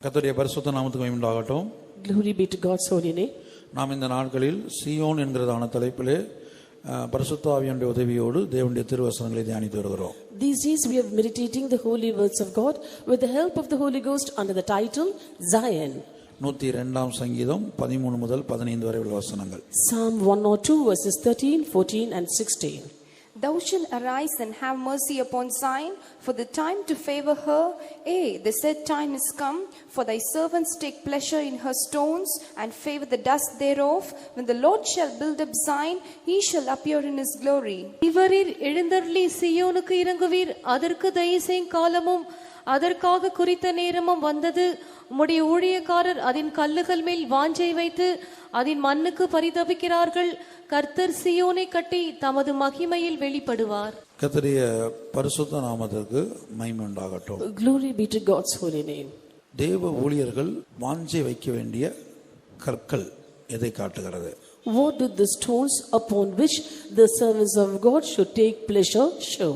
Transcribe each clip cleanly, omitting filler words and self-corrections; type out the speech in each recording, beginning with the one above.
கர்த்தருடைய பரிசுத்த நாமத்துக்கு மகிமை உண்டாகட்டும். Glory be to God's holy name. நாம் இந்த நாட்களில் சீயோன் என்கிறதான தலைப்பிலே பரிசுத்த ஆவியானுடைய உதவியோடு தேவனுடைய திருவசனங்களை தியானித்து வருகிறோம். These days we are meditating the holy words of God with the help of the Holy Ghost under the title Zion. 102ஆம் சங்கீதம் 13 முதல் 15 வரை உள்ள வசனங்கள். Psalm 102 verses 13, 14 and 16. Thou shalt arise and have mercy upon Zion, for the time to favor her, the set time is come. For thy servants take pleasure in her stones, and favor the dust thereof. When the Lord shall build up Zion, he shall appear in his glory. இவரீர் எழுந்தருளி சீயோனுக்கு இறங்குவீர், அதற்கு தயவுசெய்யும் காலமும் அதற்காக குறித்த நேரமும் வந்தது. உம்முடைய ஊழியக்காரர் அதன் கல்லுகள் மேல் வாஞ்சை வைத்து அதன் மண்ணுக்கு பரிதபிக்கிறார்கள். கர்த்தர் சீயோனை கட்டி தமது மகிமையில் வெளிப்படுவார். கர்த்தருடைய பரிசுத்த நாமத்திற்கு மகிமை உண்டாகட்டும். Glory be to God's holy name. தேவ ஊழியர்கள் வாஞ்சை வைக்க வேண்டிய கற்கள் எதை காட்டுகிறது? What do the stones upon which the servants of God should take pleasure show?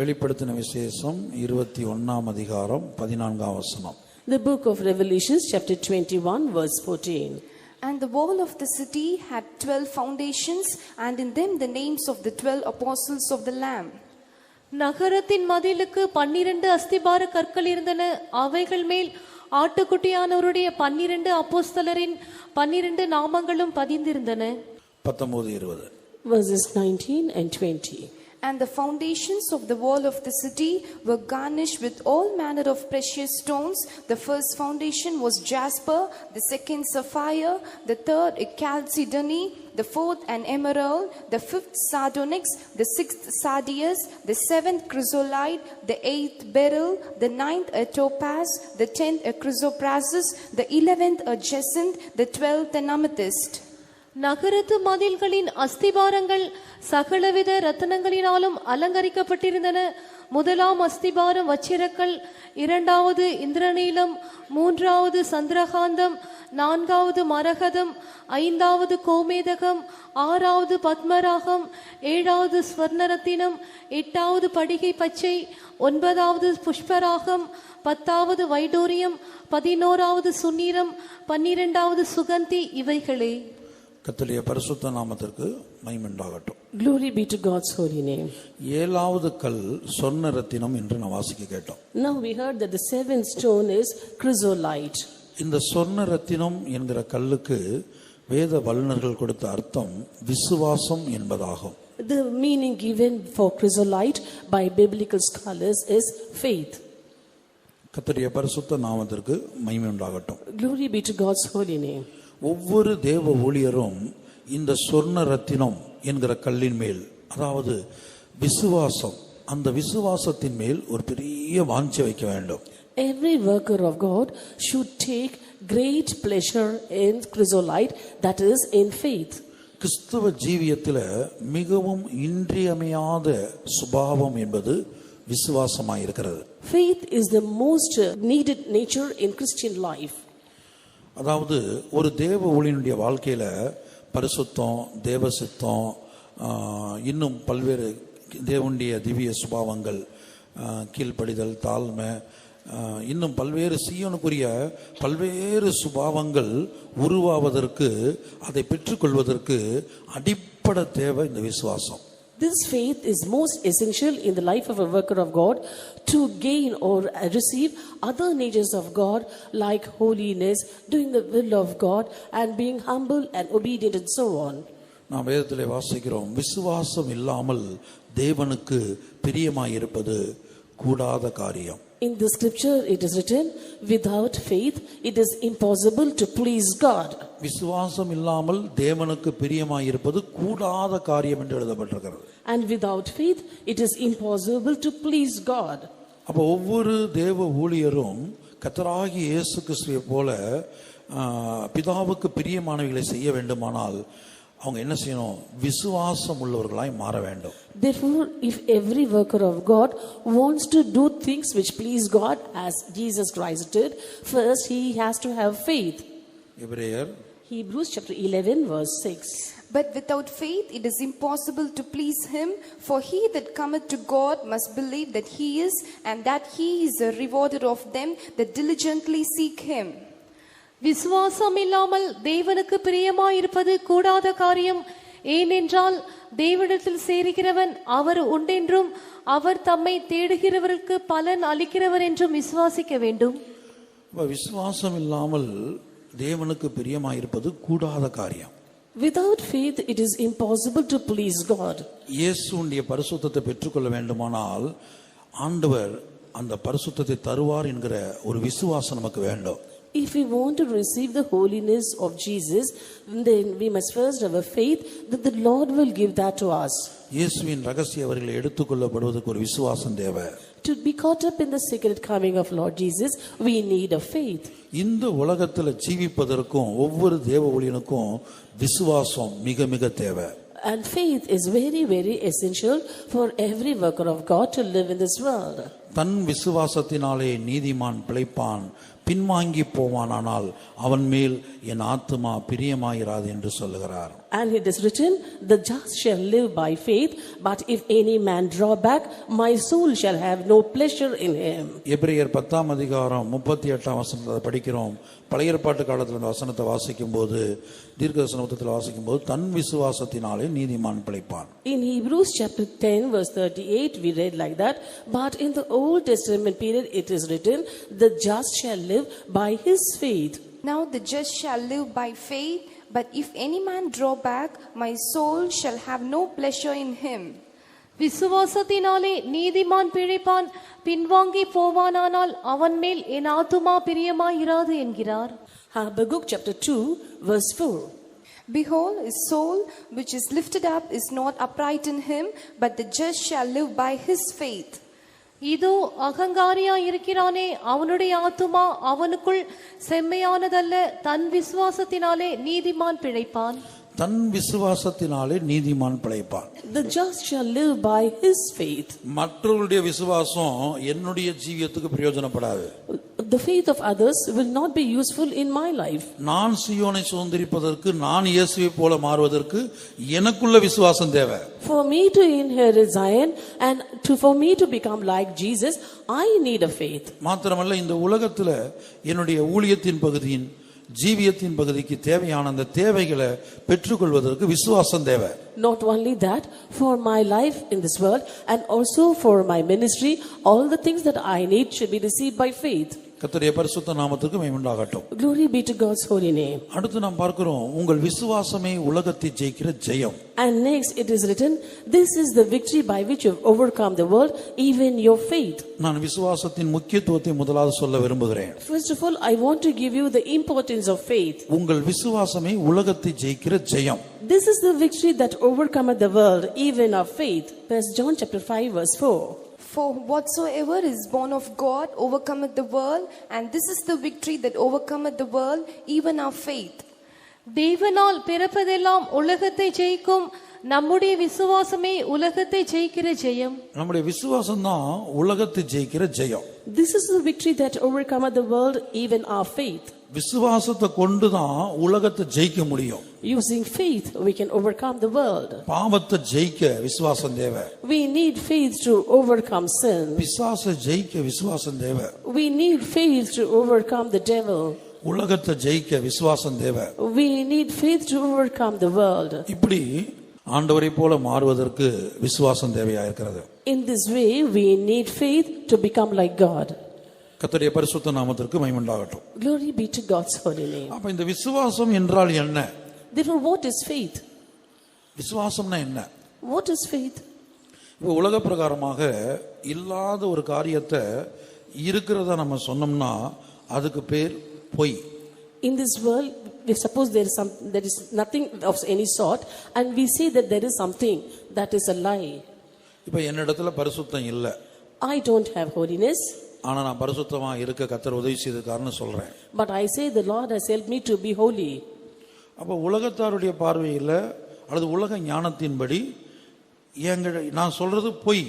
வெளிப்படுத்தின விசேஷம் 21ஆம் அதிகாரம் 14ஆம் வசனம். The book of Revelations chapter 21 verse 14. And the wall of the city had 12 foundations, and in them the names of the 12 apostles of the Lamb. நகரத்தின் மதிலுக்கு 12 அஸ்திபார கற்கள் இருந்தன. அவைகள் மேல் ஆட்டுக்குட்டியானவருடைய 12 அப்போஸ்தலரின் 12 நாமங்களும் பதிந்திருந்தன. 19-20 verses 19 and 20. And the foundations of the wall of the city were garnished with all manner of precious stones. The first foundation was jasper, the second sapphire, the third a chalcedony, the fourth an emerald, the fifth sardonyx, the sixth sardius, the seventh chrysolite, the eighth beryl, the ninth a topaz, the 10th a chrysoprasus, the 11th a jacinth, the 12th an amethyst. நகரத்து மதில்களின் அஸ்திபாரங்கள் சகலவித ரத்தினங்களினாலும் அலங்கரிக்கப்பட்டிருந்தன. முதலாம் அஸ்திபாரம் வச்சிரக்கல், இரண்டாவது இந்திரநீலம், மூன்றாவது சந்திரகாந்தம், நான்காவது மரகதம், ஐந்தாவது கோமேதகம், ஆறாவது பத்மராகம், ஏழாவது ஸ்வர்ணரத்தினம், எட்டாவது படிகை பச்சை, ஒன்பதாவது புஷ்பராகம், பத்தாவது வைடூரியம், 11வது சுநீரம், 12வது சுகந்தி. இவைகளே. கர்த்தருடைய பரிசுத்த நாமத்திற்கு மகிமை உண்டாகட்டும். Glory be to God's holy name. 7வது கல் சொர்ண ரத்தினம் என்று நாம் வாசிக்க கேட்டோம். Now we heard that the seventh stone is chrysolite. இந்த சொர்ண ரத்தினம் என்கிற கல்லுக்கு வேத வல்லுநர்கள் கொடுத்த அர்த்தம் விசுவாசம் என்பதாகும். The meaning given for chrysolite by biblical scholars is faith. கர்த்தருடைய பரிசுத்த நாமத்திற்கு மகிமை உண்டாகட்டும். Glory be to God's holy name. ஒவ்வொரு தேவ ஊழியரும் இந்த சொர்ண ரத்தினம் என்கிற கல்லின் மேல், அதாவது விசுவாசம், அந்த விசுவாசத்தின் மேல் ஒரு பெரிய வாஞ்சை வைக்க வேண்டும். Every worker of God should take great pleasure in chrysolite, that is in faith. கிறிஸ்தவ ஜீவியத்தில் மிகவும் இன்றியமையாத சுபாவம் என்பது விசுவாசமாயிருக்கிறது. Faith is the most needed nature in Christian life. அதாவது ஒரு தேவ ஊழியனுடைய வாழ்க்கையில பரிசுத்தம், தேவசித்தம், இன்னும் பல்வேறு தேவனுடைய திவ்ய சுபாவங்கள், கீழ்ப்படிதல், தாழ்மை, இன்னும் பல்வேறு சீயோனுக்குரிய பல்வேறு சுபாவங்கள் உருவாவதற்கு, அதை பெற்றுக்கொள்வதற்கு அடிப்படை தேவை இந்த விசுவாசம். This faith is most essential in the life of a worker of God to gain or receive other natures of God like holiness, doing the will of God and being humble and obedient and so on. நாம் வேதத்திலே வாசிக்கிறோம், விசுவாசம் இல்லாமல் தேவனுக்கு பிரியமாயிருப்பது கூடாத காரியம். In the scripture it is written, without faith it is impossible to please God. விசுவாசம் இல்லாமல் தேவனுக்கு பிரியமாயிருப்பது கூடாத காரியம் என்று எழுதப்பட்டிருக்கிறது. And without faith it is impossible to please God. அப்ப ஒவ்வொரு தேவ ஊழியரும் கர்த்தராகிய இயேசு கிறிஸ்துவை போல பிதாவுக்கு பிரியமானவைகளை செய்ய வேண்டுமானால் அவங்க என்ன செய்யணும்? விசுவாசம் உள்ளவர்களாய் மாற வேண்டும். Therefore, if every worker of God wants to do things which please God as Jesus Christ did, first he has to have faith. எபிரேயர் Hebrews chapter 11 verse 6. But without faith it is impossible to please him, for he that cometh to God must believe that he is, and that he is a rewarder of them that diligently seek him. விசுவாசம் இல்லாமல் தேவனுக்கு பிரியமாயிருப்பது கூடாத காரியம். ஏனென்றால் தேவனிடத்தில் சேருகிறவன் அவர் உண்டென்றும் அவர் தம்மை தேடுகிறவருக்கு பலன் அளிக்கிறவர் என்றும் விசுவாசிக்க வேண்டும். விசுவாசம் இல்லாமல் தேவனுக்கு பிரியமாயிருப்பது கூடாத காரியம். Without faith it is impossible to please God. இயேசுவுடைய பரிசுத்தத்தை பெற்றுக்கொள்ள வேண்டுமானால் ஆண்டவர் அந்த பரிசுத்தத்தை தருவார் என்கிற ஒரு விசுவாசம் நமக்கு வேண்டும். If we want to receive the holiness of Jesus, then we must first have a faith that the Lord will give that to us. இயேசுவின் ரகசிய வரிகளை எடுத்துக்கொள்ளப்படுவதற்கு ஒரு விசுவாசம் தேவை. To be caught up in the secret coming of Lord Jesus, we need a faith. இந்த உலகத்தில் ஜீவிப்பதற்கும் ஒவ்வொரு தேவ ஊழியனுக்கும் விசுவாசம் மிக மிக தேவை. And faith is very, very essential for every worker of God to live in this world. தன் விசுவாசத்தினாலே நீதிமான் பிழைப்பான், பின்வாங்கி போவானானால் அவன் மேல் என் ஆத்துமா பிரியமாயிராது என்று சொல்லுகிறார். And it is written, the just shall live by faith, but if any man draw back, my soul shall have no pleasure in him. எபிரேயர் 10 அதிகாரம் 38 வசனத்தை படிக்கிறோம். பழைய ஏற்பாட்டு காலத்தில் இந்த வசனத்தை வாசிக்கும் போது, தீர்க்கதரிசன புத்தகத்தில் வாசிக்கும் போது, தன் விசுவாசத்தினாலே நீதிமான் பிழைப்பான். In Hebrews chapter 10 verse 38 we read like that, but in the Old Testament period it is written, the just shall live by his faith. Now the just shall live by faith, but if any man draw back, my soul shall have no pleasure in him. விசுவாசத்தினாலே நீதிமான் பிழைப்பான், பின்வாங்கி போவானானால் அவன் மேல் என் ஆத்துமா பிரியமாயிராது என்கிறார். Habakkuk chapter 2 verse 4. Behold, his soul which is lifted up is not upright in him, but the just shall live by his faith. இதோ அகங்காரியா இருக்கிறானே, அவனுடைய ஆத்துமா அவனுக்குள் செம்மையானதல்ல, தன் விசுவாசத்தினாலே நீதிமான் பிழைப்பான். தன் விசுவாசத்தினாலே நீதிமான் பிழைப்பான். The just shall live by his faith. மற்றவருடைய விசுவாசம் என்னுடைய ஜீவியத்துக்கு பிரயோஜனப்படாது. The faith of others will not be useful in my life. நான் சீயோனை சுதந்தரிப்பதற்கு, நான் இயேசுவை போல மாறுவதற்கு எனக்குள்ள விசுவாசம் தேவை. For me to inherit Zion and for me to become like Jesus, I need a faith. மாத்திரமல்ல, இந்த உலகத்துல என்னுடைய ஊழியத்தின் பகுதியின் ஜீவியத்தின் பகுதிக்கு தேவையான அந்த தேவைகளை பெற்றுக்கொள்வதற்கு விசுவாசம் தேவை. Not only that, for my life in this world and also for my ministry, all the things that I need should be received by faith. கர்த்தருடைய பரிசுத்த நாமத்துக்கு மகிமை உண்டாகட்டும். Glory be to God's holy name. அடுத்து நாம் பார்க்கிறோம், உங்கள் விசுவாசமே உலகத்தை ஜெயிக்கிற ஜெயம். And next it is written, this is the victory by which you have overcome the world, even your faith. நான் விசுவாசத்தின் முக்கியத்துவத்தை முதலாவது சொல்ல விரும்புகிறேன். First of all, I want to give you the importance of faith. உங்கள் விசுவாசமே உலகத்தை ஜெயிக்கிற ஜெயம். This is the victory that overcometh the world, even our faith. First John chapter 5 verse 4. For whatsoever is born of God overcometh the world, and this is the victory that overcometh the world, even our faith. தேவனால் பிறப்பதெல்லாம் உலகத்தை ஜெயிக்கும், நம்முடைய விசுவாசமே உலகத்தை ஜெயிக்கிற ஜெயம். நம்முடைய விசுவாசம் தான் உலகத்தை ஜெயிக்கிற ஜெயம். This is the victory that overcometh the world, even our faith. விசுவாசத்தை கொண்டு தான் உலகத்தை ஜெயிக்க முடியும். Using faith we can overcome the world. பாவத்தை ஜெயிக்க விசுவாசம் தேவை. We need faith to overcome sin. பிசாசை ஜெயிக்க விசுவாசம் தேவை. We need faith to overcome the devil. உலகத்தை ஜெயிக்க விசுவாசம் தேவை. We need faith to overcome the world. இப்படி ஆண்டவரை போல மாறுவதற்கு விசுவாசம் தேவையா இருக்கிறது. In this way we need faith to become like God. கர்த்தருடைய பரிசுத்த நாமத்திற்கு மகிமை உண்டாகட்டும். Glory be to God's holy name. அப்ப இந்த விசுவாசம் என்றால் என்ன? Therefore, what is faith? விசுவாசம்னா என்ன? What is faith? இப்போ உலக பிரகாரமாக இல்லாத ஒரு காரியத்தை இருக்கிறதா நம்ம சொன்னோம்னா அதுக்கு பேர் பொய். In this world, we suppose there is nothing of any sort, and we say that there is something, that is a lie. இப்போ என்னிடத்துல பரிசுத்தம் இல்லை. I don't have holiness. ஆனா நான் பரிசுத்தமா இருக்க கர்த்தர் உதவி செய்திருக்காருன்னு சொல்றேன். But I say the Lord has helped me to be holy. அப்ப உலகத்தாருடைய பார்வையில் அல்லது உலக ஞானத்தின்படி நான் சொல்றது பொய்.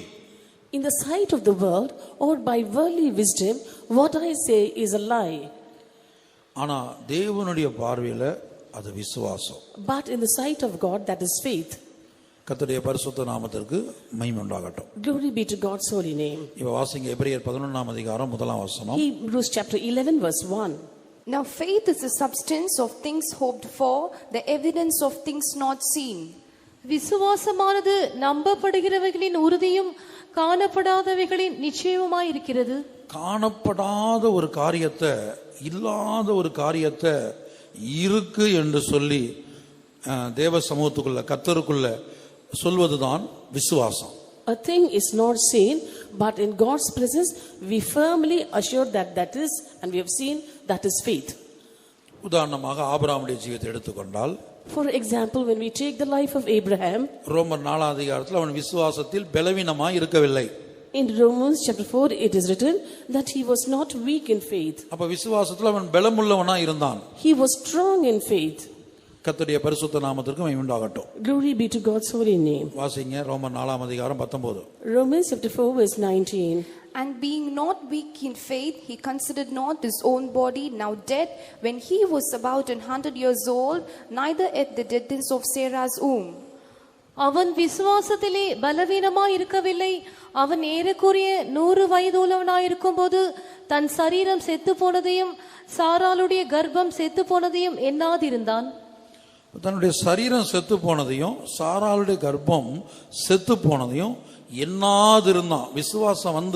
In the sight of the world or by worldly wisdom, what I say is a lie. ஆனா தேவனுடைய பார்வையில் அது விசுவாசம். But in the sight of God, that is faith. கர்த்தருடைய பரிசுத்த நாமத்திற்கு மகிமை உண்டாகட்டும். Glory be to God's holy name. இப்ப வாசிங்க எபிரேயர் 11ஆம் அதிகாரம் 1ஆம் வசனம். Hebrews chapter 11 verse 1. Now faith is the substance of things hoped for, the evidence of things not seen. விசுவாசமானது நம்பப்படுகிறவைகளின் உறுதியும் காணப்படாதவைகளின் நிச்சயமுமாய் இருக்கிறது. காணப்படாத ஒரு காரியத்தை, இல்லாத ஒரு காரியத்தை இருக்கு என்று சொல்லி தேவ சமூகத்துக்குள்ள கர்த்தருக்குள்ள சொல்வதுதான் விசுவாசம். A thing is not seen, but in God's presence we firmly assure that is, and we have seen, that is faith. உதாரணமாக ஆபிரகாமுடைய ஜீவிதத்தை எடுத்துக்கொண்டால், for example, when we take the life of Abraham, ரோமர் 4ஆம் அதிகாரத்தில் அவன் விசுவாசத்தில் பலவீனமாய் இருக்கவில்லை. in Romans chapter 4 it is written that he was not weak in faith. அப்ப விசுவாசத்தில் அவன் பலமுள்ளவனாய் இருந்தான். He was strong in faith. கர்த்தருடைய பரிசுத்த நாமத்திற்கு மகிமை உண்டாகட்டும். Glory be to God's holy name. வாசிங்க ரோமர் 4ஆம் அதிகாரம் 19. Romans chapter 4 verse 19. And being not weak in faith, he considered not his own body now dead when he was about 100 years old, neither at the deadness of Sarah's womb. அவன் விசுவாசத்திலே பலவீனமாய் இருக்கவில்லை. அவன் ஏறக்குறைய 100 வயதுள்ளவனாயிருக்கும் போது தன் சரீரம் செத்து போனதையும் சாராளுடைய கர்ப்பம் செத்து போனதையும் எண்ணாதிருந்தான். தன்னுடைய சரீரம் செத்து போனதையும் சாராளுடைய கர்ப்பம் செத்து போனதையும் எண்ணாதிருந்தான். விசுவாசம்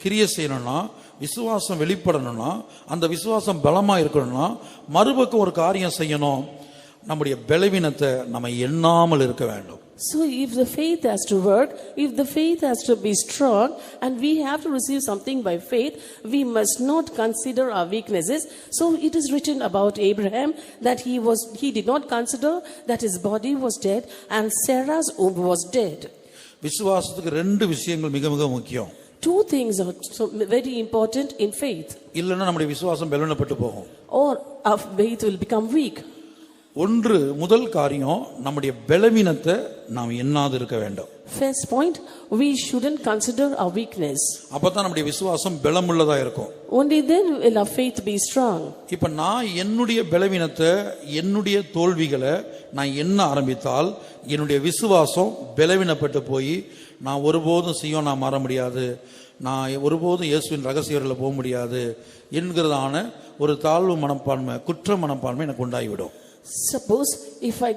கிரியை செய்யணும்னா, விசுவாசம் வெளிப்படணும்னா, அந்த விசுவாசம் பலமா இருக்கணும்னா, மறுபக்கம் ஒரு காரியம் செய்யணும். நம்முடைய பலவீனத்தை நம்ம எண்ணாமல் இருக்க வேண்டும். So if the faith has to work, if the faith has to be strong, and we have to receive something by faith, we must not consider our weaknesses. So it is written about Abraham that he did not consider that his body was dead and Sarah's womb was dead. விசுவாசத்துக்கு ரெண்டு விஷயங்கள் மிக மிக முக்கியம். Two things are so very important in faith. இல்லைன்னா நம்முடைய விசுவாசம் பலவீனப்பட்டு போகும். Or our faith will become weak. முதல் காரியம், நம்முடைய பலவீனத்தை நாம் எண்ணாது இருக்க வேண்டும். First point, we shouldn't consider our weakness. அப்பதான் நம்முடைய விசுவாசம் பலமுள்ளதா இருக்கும். Only then will our faith be strong. இப்ப நான் என்னுடைய பலவீனத்தை, என்னுடைய தோல்விகளை நான் எண்ண ஆரம்பித்தால் என்னுடைய விசுவாசம் பலவீனப்பட்டு போய் நான் ஒருபோதும் சீயோனா மாற முடியாது, நான் ஒருபோதும் இயேசுவின் ரகசியங்களில் போக முடியாது என்கிறதான ஒரு தாழ்வு மனப்பான்மை, குற்ற மனப்பான்மை எனக்கு உண்டாகிவிடும். Suppose if I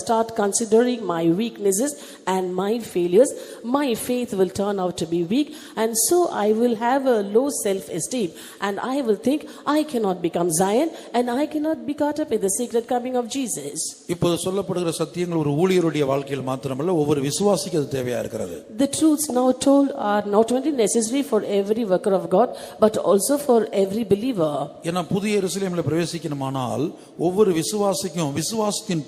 start considering my weaknesses and my failures, my faith will turn out to be weak, and so I will have a low self-esteem, and I will think I cannot become Zion, and I cannot be caught up in the secret coming of Jesus. இப்போது சொல்லப்படுகிற சத்தியங்கள் ஒரு ஊழியருடைய வாழ்க்கையில் மாத்திரமல்ல, ஒவ்வொரு விசுவாசிக்கு அது தேவையா இருக்கிறது. The truths now told are not only necessary for every worker of God, but also for every believer. ஏன்னா புதிய எருசலேமில் பிரவேசிக்கணுமானால் ஒவ்வொரு விசுவாசத்தின்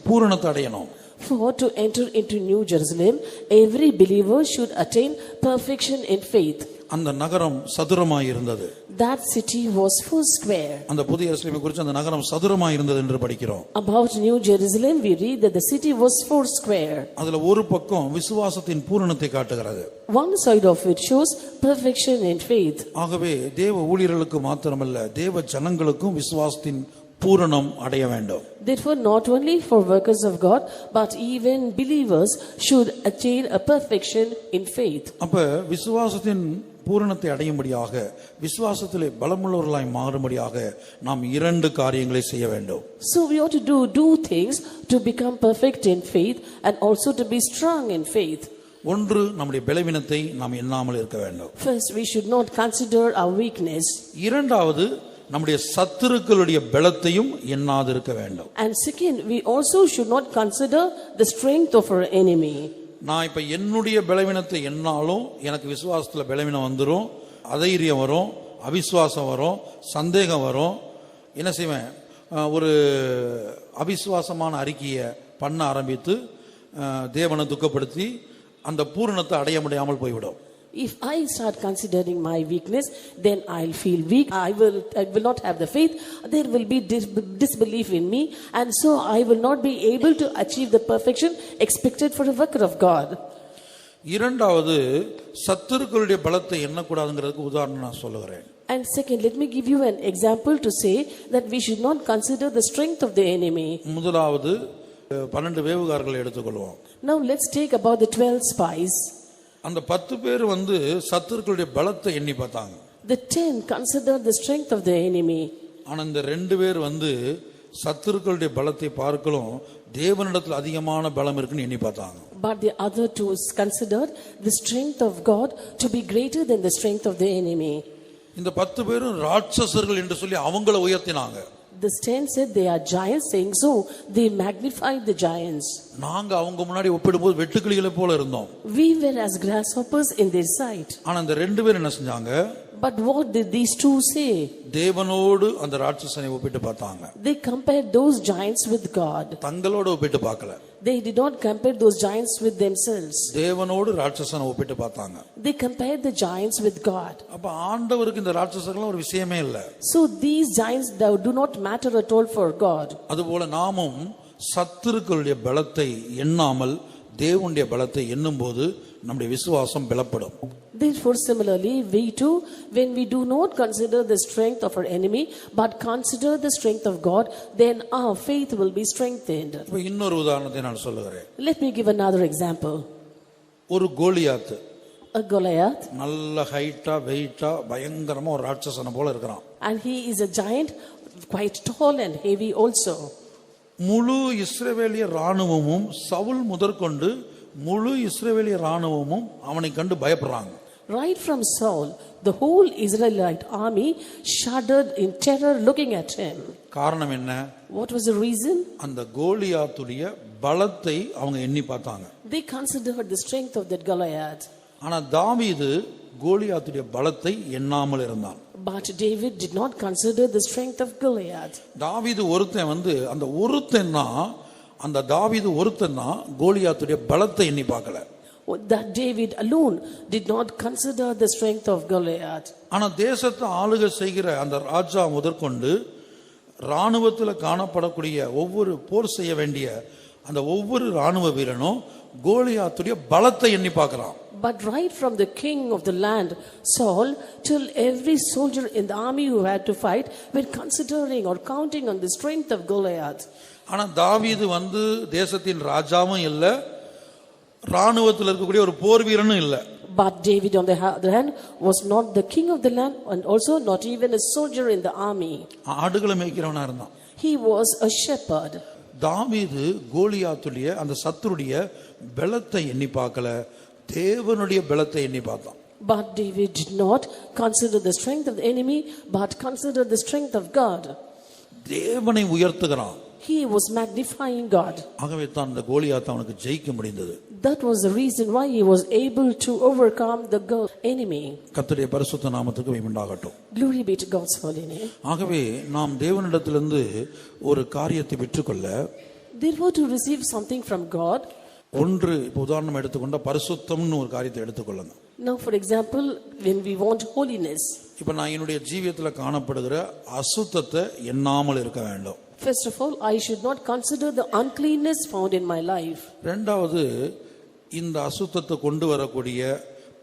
பூரணத்தை அடையணும். For to enter into New Jerusalem, every believer should attain perfection in faith. அந்த நகரம் சதுரமாய் இருந்தது. That city was full square. அந்த புதிய எருசலேமை குறித்து அந்த நகரம் சதுரமாய் இருந்தது என்று படிக்கிறோம். About New Jerusalem we read that the city was four square. அதுல ஒரு பக்கம் விசுவாசத்தின் பூரணத்தை காட்டுகிறது. One side of it shows perfection in faith. ஆகவே தேவ ஊழியர்களுக்கு மாத்திரமல்ல, தேவ ஜனங்களுக்கும் விசுவாசத்தின் பூரணம் அடைய வேண்டும். Therefore not only for workers of God, but even believers should attain a perfection in faith. அப்ப விசுவாசத்தின் பூரணத்தை அடையும்படியாக, விசுவாசத்திலே பலமுள்ளவர்களாய் மாறும்படியாக நாம் இரண்டு காரியங்களை செய்ய வேண்டும். So we ought to do things to become perfect in faith and also to be strong in faith. ஒன்று, நம்முடைய பலவீனத்தை நாம் எண்ணாமல் இருக்க வேண்டும். First, we should not consider our weakness. இரண்டாவது, நம்முடைய சத்துருக்களுடைய பலத்தையும் எண்ணாது இருக்க வேண்டும். And second, we also should not consider the strength of our enemy. நான் இப்ப என்னுடைய பலவீனத்தை எண்ணாலும் எனக்கு விசுவாசத்துல பலவீனம் வந்துரும், அதைரியம் வரும், அவிசுவாசம் வரும், சந்தேகம் வரும். என்ன செய்வேன்? ஒரு அவிசுவாசமான அறிக்கையை பண்ண ஆரம்பித்து தேவனை துக்கப்படுத்தி அந்த பூரணத்தை அடைய முடியாமல் போய்விடும். If I start considering my weakness, then I'll feel weak. I will not have the faith. There will be disbelief in me, and so I will not be able to achieve the perfection expected for a worker of God. இரண்டாவது, சத்துருக்களுடைய பலத்தை எண்ணக்கூடாதுங்கிறதுக்கு உதாரணம் நான் சொல்லுகிறேன். And second, let me give you an example to say that we should not consider the strength of the enemy. முதலாவது 12 வேவுகாரர்களை எடுத்துக்கொள்வோம். Now let's take about the 12 spies. அந்த 10 பேர் சத்துருக்களுடைய பலத்தை எண்ணி பார்த்தாங்க. The 10 considered the strength of the enemy. ஆனா இந்த 2 பேர் சத்துருக்களுடைய பலத்தை பார்க்கலும் தேவனிடத்தில் அதிகமான பலம் இருக்குன்னு எண்ணி பார்த்தாங்க. But the other two considered the strength of God to be greater than the strength of the enemy. இந்த 10 பேரும் ராட்சசர்கள் என்று சொல்லி அவங்கள உயர்த்தினாங்க. The 10 said they are giants, saying so they magnified the giants. நாங்க அவங்க முன்னாடி ஒப்பிடும்போது வெட்டுக்கிளிகளை போல இருந்தோம். We were as grasshoppers in their sight. ஆனா இந்த 2 பேர் என்ன செஞ்சாங்க? But what did these two say? தேவனோடு அந்த ராட்சசனை ஒப்பிட்டு பார்த்தாங்க. They compared those giants with God. தங்களோடு ஒப்பிட்டு பார்க்கல. They did not compare those giants with themselves. தேவனோடு ராட்சசனை ஒப்பிட்டு பார்த்தாங்க. They compared the giants with God. அப்ப ஆண்டவருக்கு இந்த ராட்சசர்கள் ஒரு விஷயமே இல்ல. So these giants do not matter at all for God. அதுபோல நாமும் சத்துருக்களுடைய பலத்தை எண்ணாமல் தேவனுடைய பலத்தை எண்ணும்போது நம்முடைய விசுவாசம் பலப்படும். Therefore similarly we too, when we do not consider the strength of our enemy but consider the strength of God, then our faith will be strengthened. இப்ப இன்னொரு உதாரணத்தை நான் சொல்லுகிறேன். Let me give another example. ஒரு Goliath, A Goliath, நல்ல ஹைட்டா வெயிட்டா பயங்கரமா ஒரு ராட்சசனை போல இருக்கிறான். and he is a giant, quite tall and heavy also. முழு இஸ்ரவேலிய ராணுவமும் சவுல் முதற்கொண்டு முழு இஸ்ரவேலிய ராணுவமும் அவனை கண்டு பயப்படுறாங்க. Right from Saul, the whole Israelite army shuddered in terror looking at him. காரணம் என்ன? What was the reason? அந்த கோலியாத்துடைய பலத்தை அவங்க எண்ணி பார்த்தாங்க. They considered the strength of that Goliath. ஆனா தாவீது கோலியாத்துடைய பலத்தை எண்ணாமல் இருந்தான். But David did not consider the strength of Goliath. தாவீது ஒருத்தன் அந்த ஒருத்தன்னா அந்த தாவீது ஒருத்தன்னா கோலியாத்துடைய பலத்தை எண்ணி பார்க்கல. That David alone did not consider the strength of Goliath. ஆனா தேசத்தை ஆளுகை செய்கிற அந்த ராஜா முதற்கொண்டு ராணுவத்தில் காணப்படக்கூடிய ஒவ்வொரு போர் செய்ய வேண்டிய அந்த ஒவ்வொரு ராணுவ வீரனும் கோலியாத்துடைய பலத்தை எண்ணி பார்க்கறான். But right from the king of the land, Saul, till every soldier in the army who had to fight were considering or counting on the strength of Goliath. ஆனா தாவீது தேசத்தின் ராஜாவும் இல்ல, ராணுவத்தில் இருக்கக்கூடிய ஒரு போர் வீரனும் இல்ல. But David on the other hand was not the king of the land and also not even a soldier in the army. ஆடுகளை மேய்க்கிறவனா இருந்தான். He was a shepherd. தாவீது கோலியாத்துடைய அந்த சத்துருடைய பலத்தை எண்ணி பார்க்கல, தேவனுடைய பலத்தை எண்ணி பார்த்தான். But David did not consider the strength of the enemy but considered the strength of God. தேவனை உயர்த்துகிறான். He was magnifying God. ஆகவே தான் அந்த கோலியாத் அவனுக்கு ஜெயிக்க முடிந்தது. That was the reason why he was able to overcome the enemy. கர்த்தருடைய பரிசுத்த நாமத்துக்கு மகிமை உண்டாகட்டும். Glory be to God's holy name. ஆகவே நாம் தேவனிடத்திலிருந்து ஒரு காரியத்தை பெற்றுக்கொள்ள, therefore to receive something from God, ஒன்று உதாரணம் எடுத்துக்கொண்ட பரிசுத்தம்னு ஒரு காரியத்தை எடுத்துக்கொள்ளுங்க. Now for example, when we want holiness, இப்ப நான் என்னுடைய ஜீவியத்தில் காணப்படுகிற அசுத்தத்தை எண்ணாமல் இருக்க வேண்டும். First of all, I should not consider the uncleanness found in my life. இரண்டாவது, இந்த அசுத்தத்தை கொண்டு வரக்கூடிய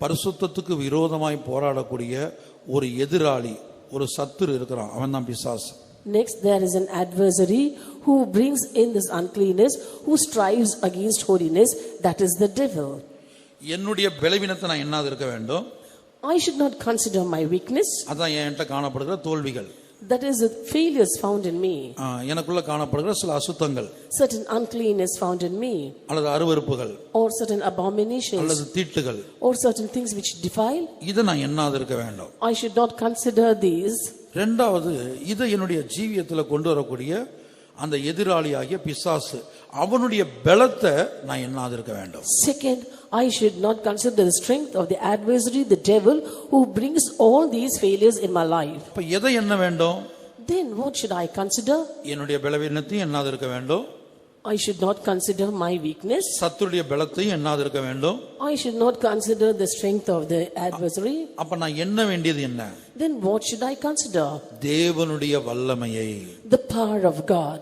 பரிசுத்தத்துக்கு விரோதமாய் போராடக்கூடிய ஒரு எதிராளி, ஒரு சத்துரு இருக்கிறான், அவன் தான் பிசாசு. Next, there is an adversary who brings in this uncleanness, who strives against holiness, that is the devil. என்னுடைய பலவீனத்தை நான் எண்ணாது இருக்க வேண்டும். I should not consider my weakness. அதான் என்கிட்ட காணப்படுகிற தோல்விகள். That is the failures found in me. எனக்குள்ள காணப்படுகிற சில அசுத்தங்கள், certain uncleanness found in me, அல்லது அருவருப்புகள், or certain abominations, அல்லது தீட்டுகள், or certain things which defile. இதை நான் எண்ணாது இருக்க வேண்டும். I should not consider these. இரண்டாவது, இதை என்னுடைய ஜீவியத்தில் கொண்டு வரக்கூடிய அந்த எதிராளியாகிய பிசாசு, அவனுடைய பலத்தை நான் எண்ணாது இருக்க வேண்டும். Second, I should not consider the strength of the adversary, the devil, who brings all these failures in my life. இப்ப எதை எண்ண வேண்டும்? Then what should I consider? என்னுடைய பலவீனத்தையும் எண்ணாது இருக்க வேண்டும். I should not consider my weakness. சத்துருடைய பலத்தையும் எண்ணாது இருக்க வேண்டும். I should not consider the strength of the adversary. அப்ப நான் எண்ண வேண்டியது என்ன? Then what should I consider? தேவனுடைய வல்லமையை, the power of God.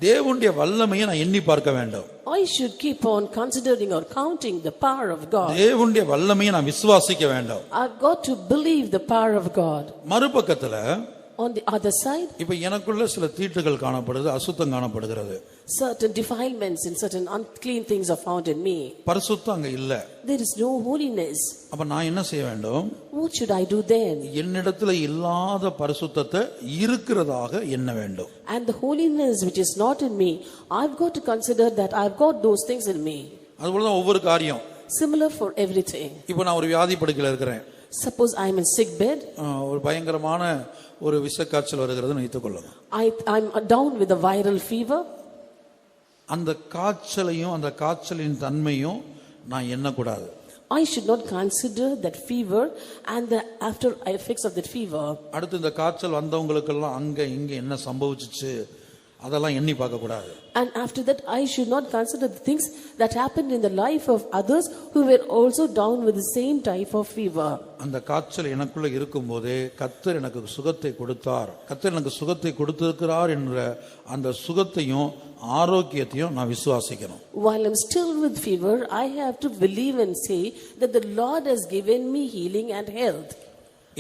தேவனுடைய வல்லமையை நான் எண்ணி பார்க்க வேண்டும். I should keep on considering or counting the power of God. தேவனுடைய வல்லமையை நான் விசுவாசிக்க வேண்டும். I've got to believe the power of God. மறுபக்கத்துல On the other side, இப்ப எனக்குள்ள சில தீட்டுகள் காணப்படுது, அசுத்தம் காணப்படுகிறது. certain defilements and certain unclean things are found in me. பரிசுத்தம் அங்க இல்ல. There is no holiness. அப்ப நான் என்ன செய்ய வேண்டும்? What should I do then? என்னிடத்துல இல்லாத பரிசுத்தத்தை இருக்கிறதாக எண்ண வேண்டும். And the holiness which is not in me, I've got to consider that I've got those things in me. அதுபோலதான் ஒவ்வொரு காரியம். Similar for everything. இப்ப நான் ஒரு வியாதி படுக்கையில இருக்கிறேன். Suppose I'm in sick bed. ஒரு பயங்கரமான ஒரு விஷக்காய்ச்சல் வருகிறதுன்னு வைத்துக் கொள்ளுங்க. I'm down with a viral fever. அந்த காய்ச்சலையும் அந்த காய்ச்சலின் தன்மையும் நான் எண்ணக்கூடாது. I should not consider that fever and the after effects of that fever. அடுத்து இந்த காய்ச்சல் வந்தவங்களுக்கெல்லாம் அங்க இங்க என்ன சம்பவிச்சுச்சு அதெல்லாம் எண்ணி பார்க்க கூடாது. And after that I should not consider the things that happened in the life of others who were also down with the same type of fever. அந்த காய்ச்சல் எனக்குள்ள இருக்கும்போதே கர்த்தர் எனக்கு சுகத்தை கொடுத்தார், கர்த்தர் எனக்கு சுகத்தை கொடுத்திருக்கிறார் என்ற அந்த சுகத்தையும் ஆரோக்கியத்தையும் நான் விசுவாசிக்கணும். While I'm still with fever, I have to believe and say that the Lord has given me healing and health.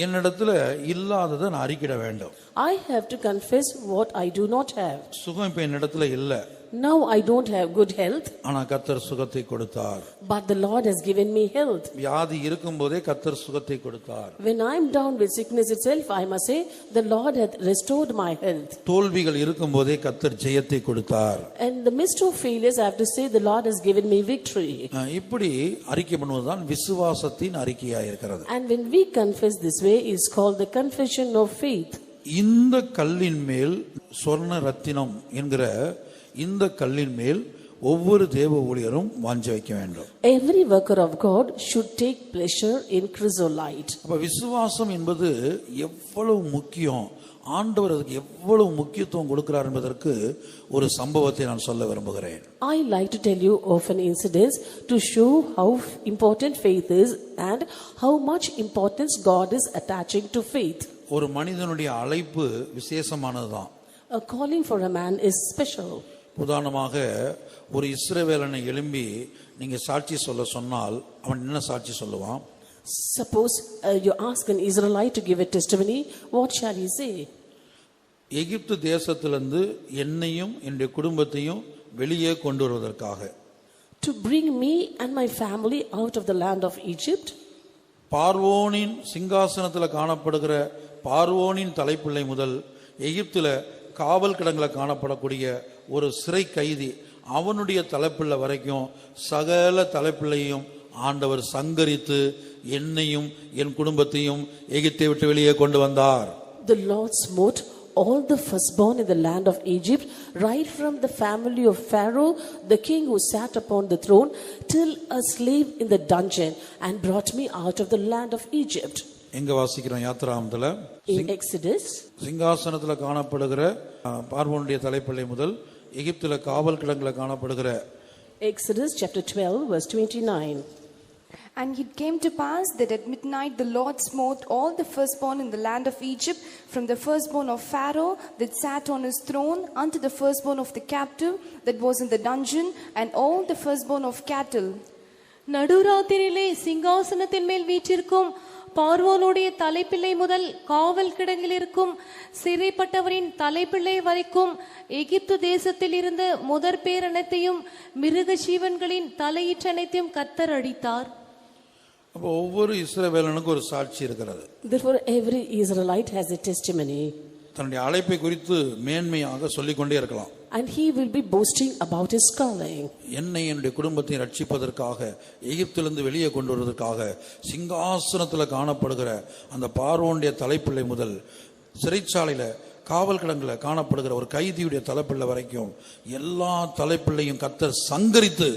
என்னிடத்துல இல்லாததை நான் அறிக்கிட வேண்டும். I have to confess what I do not have. சுகம் இப்ப என்னிடத்துல இல்ல. Now I don't have good health. ஆனா கர்த்தர் சுகத்தை கொடுத்தார். But the Lord has given me health. வியாதி இருக்கும்போதே கர்த்தர் சுகத்தை கொடுத்தார். When I am down with sickness itself, I must say the Lord hath restored my health. தோல்விகள் இருக்கும்போதே கர்த்தர் ஜெயத்தை கொடுத்தார். And in the midst of failures, I have to say the Lord has given me victory. இப்படி அறிக்கை பண்ணுவதுதான் விசுவாசத்தின் அறிக்கையா இருக்கிறது. And when we confess this way, is called the confession of faith. இந்த கல்லின் மேல் சொர்ண ரத்தினம் என்கிற இந்த கல்லின் மேல் ஒவ்வொரு தேவ ஊழியரும் வாஞ்சை வைக்க வேண்டும். Every worker of God should take pleasure in chrysolite. அப்ப விசுவாசம் என்பது எவ்வளவு முக்கியம், ஆண்டவர் அதுக்கு எவ்வளவு முக்கியத்துவம் கொடுக்கிறார் என்பதற்கு ஒரு சம்பவத்தை நான் சொல்ல விரும்புகிறேன். I like to tell you of an incident to show how important faith is and how much importance God is attaching to faith. ஒரு மனிதனுடைய அழைப்பு விசேஷமானதுதான். A calling for a man is special. உதாரணமாக ஒரு இஸ்ரவேலனை எழும்பி நீங்க சாட்சி சொல்ல சொன்னால் அவன் என்ன சாட்சி சொல்லுவான்? Suppose you ask an Israelite to give a testimony, what shall he say? எகிப்து தேசத்திலிருந்து என்னையும் என்னுடைய குடும்பத்தையும் வெளியே கொண்டு வருவதற்காக, To bring me and my family out of the land of Egypt. பார்வோனின் சிங்காசனத்தில் காணப்படுகிற பார்வோனின் தலைப்பிள்ளை முதல் எகிப்துல காவல் கிடங்குல காணப்படக்கூடிய ஒரு சிறை கைதி அவனுடைய தலைப்பிள்ளை வரைக்கும் சகல தலைப்பிள்ளையும் ஆண்டவர் சங்கரித்து என்னையும் என் குடும்பத்தையும் எகிப்தை விட்டு வெளியே கொண்டு வந்தார். The Lord smote all the firstborn in the land of Egypt, right from the family of Pharaoh, the king who sat upon the throne, till a slave in the dungeon, and brought me out of the land of Egypt. எங்க வாசிக்கிறோம்? யாத்திராகமத்துல In Exodus, சிங்காசனத்துல காணப்படுகிற பார்வோனுடைய தலைப்பிள்ளை முதல் எகிப்துல காவல் கிடங்குல காணப்படுகிற Exodus chapter 12 verse 29. And it came to pass that at midnight the Lord smote all the firstborn in the land of Egypt, from the firstborn of Pharaoh that sat on his throne, unto the firstborn of the captive that was in the dungeon, and all the firstborn of cattle. நடுராத்திரியிலே சிங்காசனத்தின் மேல் வீற்றிருக்கும் பார்வோனுடைய தலைப்பிள்ளை முதல் காவல் கிடங்கில் இருக்கும் சிறைப்பட்டவரின் தலைப்பிள்ளை வரைக்கும் எகிப்து தேசத்தில் இருந்த முதற் பேரனைத்தையும் மிருக ஜீவன்களின் தலையீற்றனைத்தையும் கர்த்தர் அடித்தார். அப்போ ஒவ்வொரு இஸ்ரவேலனுக்கும் ஒரு சாட்சி இருக்கிறது. Therefore every Israelite has a testimony. தன்னுடைய அழைப்பை குறித்து மேன்மையாக சொல்லிக்கொண்டே இருக்கலாம். And he will be boasting about his calling. என்னை என்னுடைய குடும்பத்தை ரட்சிப்பதற்காக எகிப்திலிருந்து வெளியே கொண்டு வருவதற்காக சிங்காசனத்தில் காணப்படுகிற அந்த பார்வோனுடைய தலைப்பிள்ளை முதல் சிறைச்சாலையில காவல் கிடங்குல காணப்படுகிற ஒரு கைதியுடைய தலைப்பிள்ளை வரைக்கும் எல்லா தலைப்பிள்ளையும் கர்த்தர் சங்கரித்து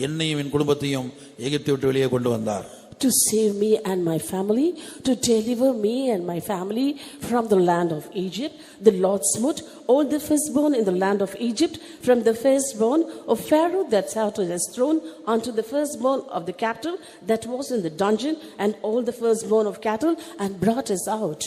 என்னையும் என் குடும்பத்தையும் எகிப்தை விட்டு வெளியே கொண்டு வந்தார். To save me and my family, to deliver me and my family from the land of Egypt, the Lord smote all the firstborn in the land of Egypt, from the firstborn of Pharaoh that sat on his throne, unto the firstborn of the cattle that was in the dungeon, and all the firstborn of cattle, and brought us out.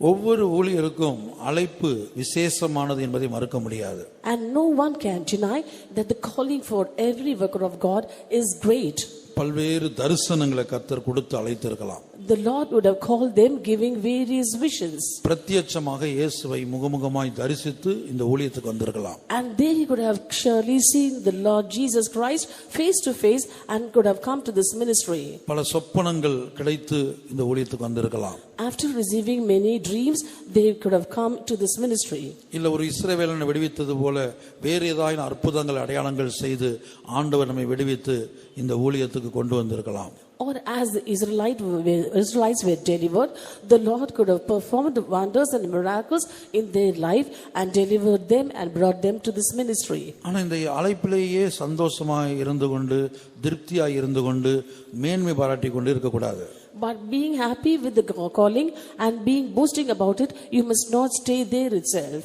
ஒவ்வொரு ஊழியருக்கும் அழைப்பு விசேஷமானது என்பதை மறுக்க முடியாது. And no one can deny that the calling for every worker of God is great. பல்வேறு தரிசனங்களை கர்த்தர் கொடுத்து அழைத்திருக்கலாம். The Lord would have called them giving various visions. பிரத்யட்சமாக இயேசுவை முகமுகமாய் தரிசித்து இந்த ஊழியத்துக்கு வந்திருக்கலாம். And there he could have surely seen the Lord Jesus Christ face to face and could have come to this ministry. பல சொப்பனங்கள் கிடைத்து இந்த ஊழியத்துக்கு வந்திருக்கலாம். After receiving many dreams, they could have come to this ministry. இல்ல ஒரு இஸ்ரவேலனை விடுவித்தது போல வேறு ஏதாவது அற்புதங்கள் அடையாளங்கள் செய்து ஆண்டவர் நம்மை விடுவித்து இந்த ஊழியத்துக்கு கொண்டு வந்திருக்கலாம். Or as the Israelites were delivered, the Lord could have performed wonders and miracles in their life and delivered them and brought them to this ministry. ஆனா இந்த அழைப்பிலேயே சந்தோஷமாய் இருந்து கொண்டு திருப்தியாய் இருந்து கொண்டு மேன்மை பாராட்டி கொண்டு இருக்க கூடாது. But being happy with the calling and being boasting about it, you must not stay there itself.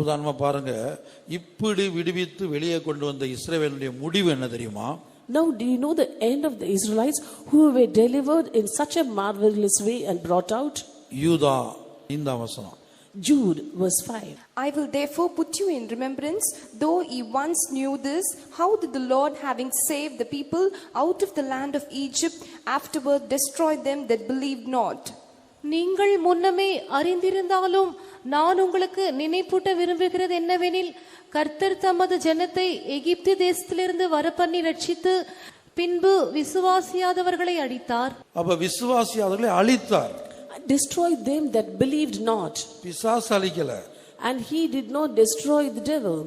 உதாரணமா பாருங்க, இப்படி விடுவித்து வெளியே கொண்டு வந்த இஸ்ரவேலுடைய முடிவு என்ன தெரியுமா? Now, do you know the end of the Israelites who were delivered in such a marvelous way and brought out? யூதா, இந்த வசனம். Jude, verse 5. I will therefore put you in remembrance, though ye once knew this, how did the Lord, having saved the people out of the land of Egypt, afterward destroy them that believed not. நீங்கள் முன்னமே அறிந்திருந்தாலும் நான் உங்களுக்கு நினைப்பூட்ட விரும்புகிறது என்னவெனில், கர்த்தர் தமது ஜனத்தை எகிப்து தேசத்திலிருந்து வரப்பண்ணி ரட்சித்து பின்பு விசுவாசியாதவர்களை அழித்தார். அப்ப விசுவாசியாதவர்களை அழித்தார். Destroyed them that believed not. பிசாசு அழிக்கல. And he did not destroy the devil.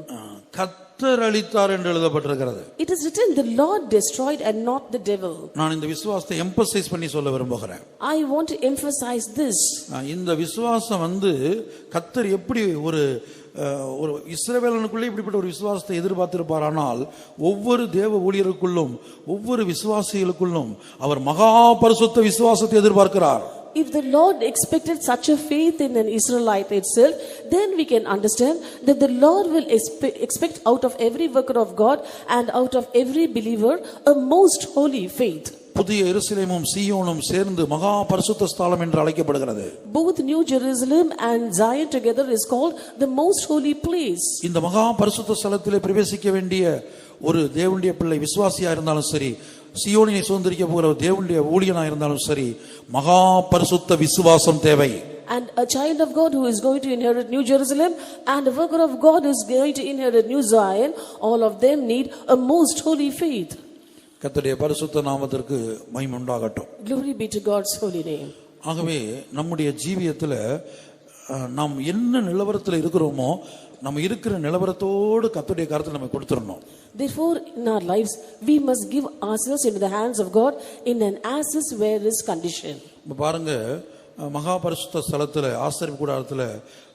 கர்த்தர் அழித்தார் என்று எழுதப்பட்டிருக்கிறது. It is written, the Lord destroyed and not the devil. நான் இந்த விசுவாசத்தை எம்பசைஸ் பண்ணி சொல்ல விரும்புகிறேன். I want to emphasize this. இந்த விசுவாசம் கர்த்தர் எப்படி ஒரு இஸ்ரவேலனுக்குள்ளே இப்படிப்பட்ட ஒரு விசுவாசத்தை எதிர்பார்த்திருப்பாரானால் ஒவ்வொரு தேவ ஊழியருக்குள்ளும் ஒவ்வொரு விசுவாசிகளுக்குள்ளும் அவர் மகா பரிசுத்த விசுவாசத்தை எதிர்பார்க்கிறார். If the Lord expected such a faith in an Israelite itself, then we can understand that the Lord will expect out of every worker of God and out of every believer a most holy faith. புதிய எருசலேமும் சீயோனும் சேர்ந்து மகா பரிசுத்த ஸ்தலம் என்று அழைக்கப்படுகிறது. Both New Jerusalem and Zion together is called the most holy place. இந்த மகா பரிசுத்த ஸ்தலத்திலே பிரவேசிக்க வேண்டிய ஒரு தேவனுடைய பிள்ளை விசுவாசியா இருந்தாலும் சரி, சீயோனை சுதந்திரிக்க போகிற தேவனுடைய ஊழியனா இருந்தாலும் சரி, மகா பரிசுத்த விசுவாசம் தேவை. And a child of God who is going to inherit New Jerusalem and a worker of God who is going to inherit New Zion, all of them need a most holy faith. கர்த்தருடைய பரிசுத்த நாமத்திற்கு மகிமை உண்டாகட்டும். Glory be to God's holy name. ஆகவே நம்முடைய ஜீவியத்துல நாம் என்ன நிலவரத்தில் இருக்கிறோமோ நம்ம இருக்கிற நிலவரத்தோடு கர்த்தருடைய கரத்தில் நம்ம கொடுத்துறணும். Therefore, in our lives, we must give ourselves into the hands of God in an as-is where-is condition. பாருங்க, மகா பரிசுத்த ஸ்தலத்துல ஆசரிப்பு கூடாரத்துல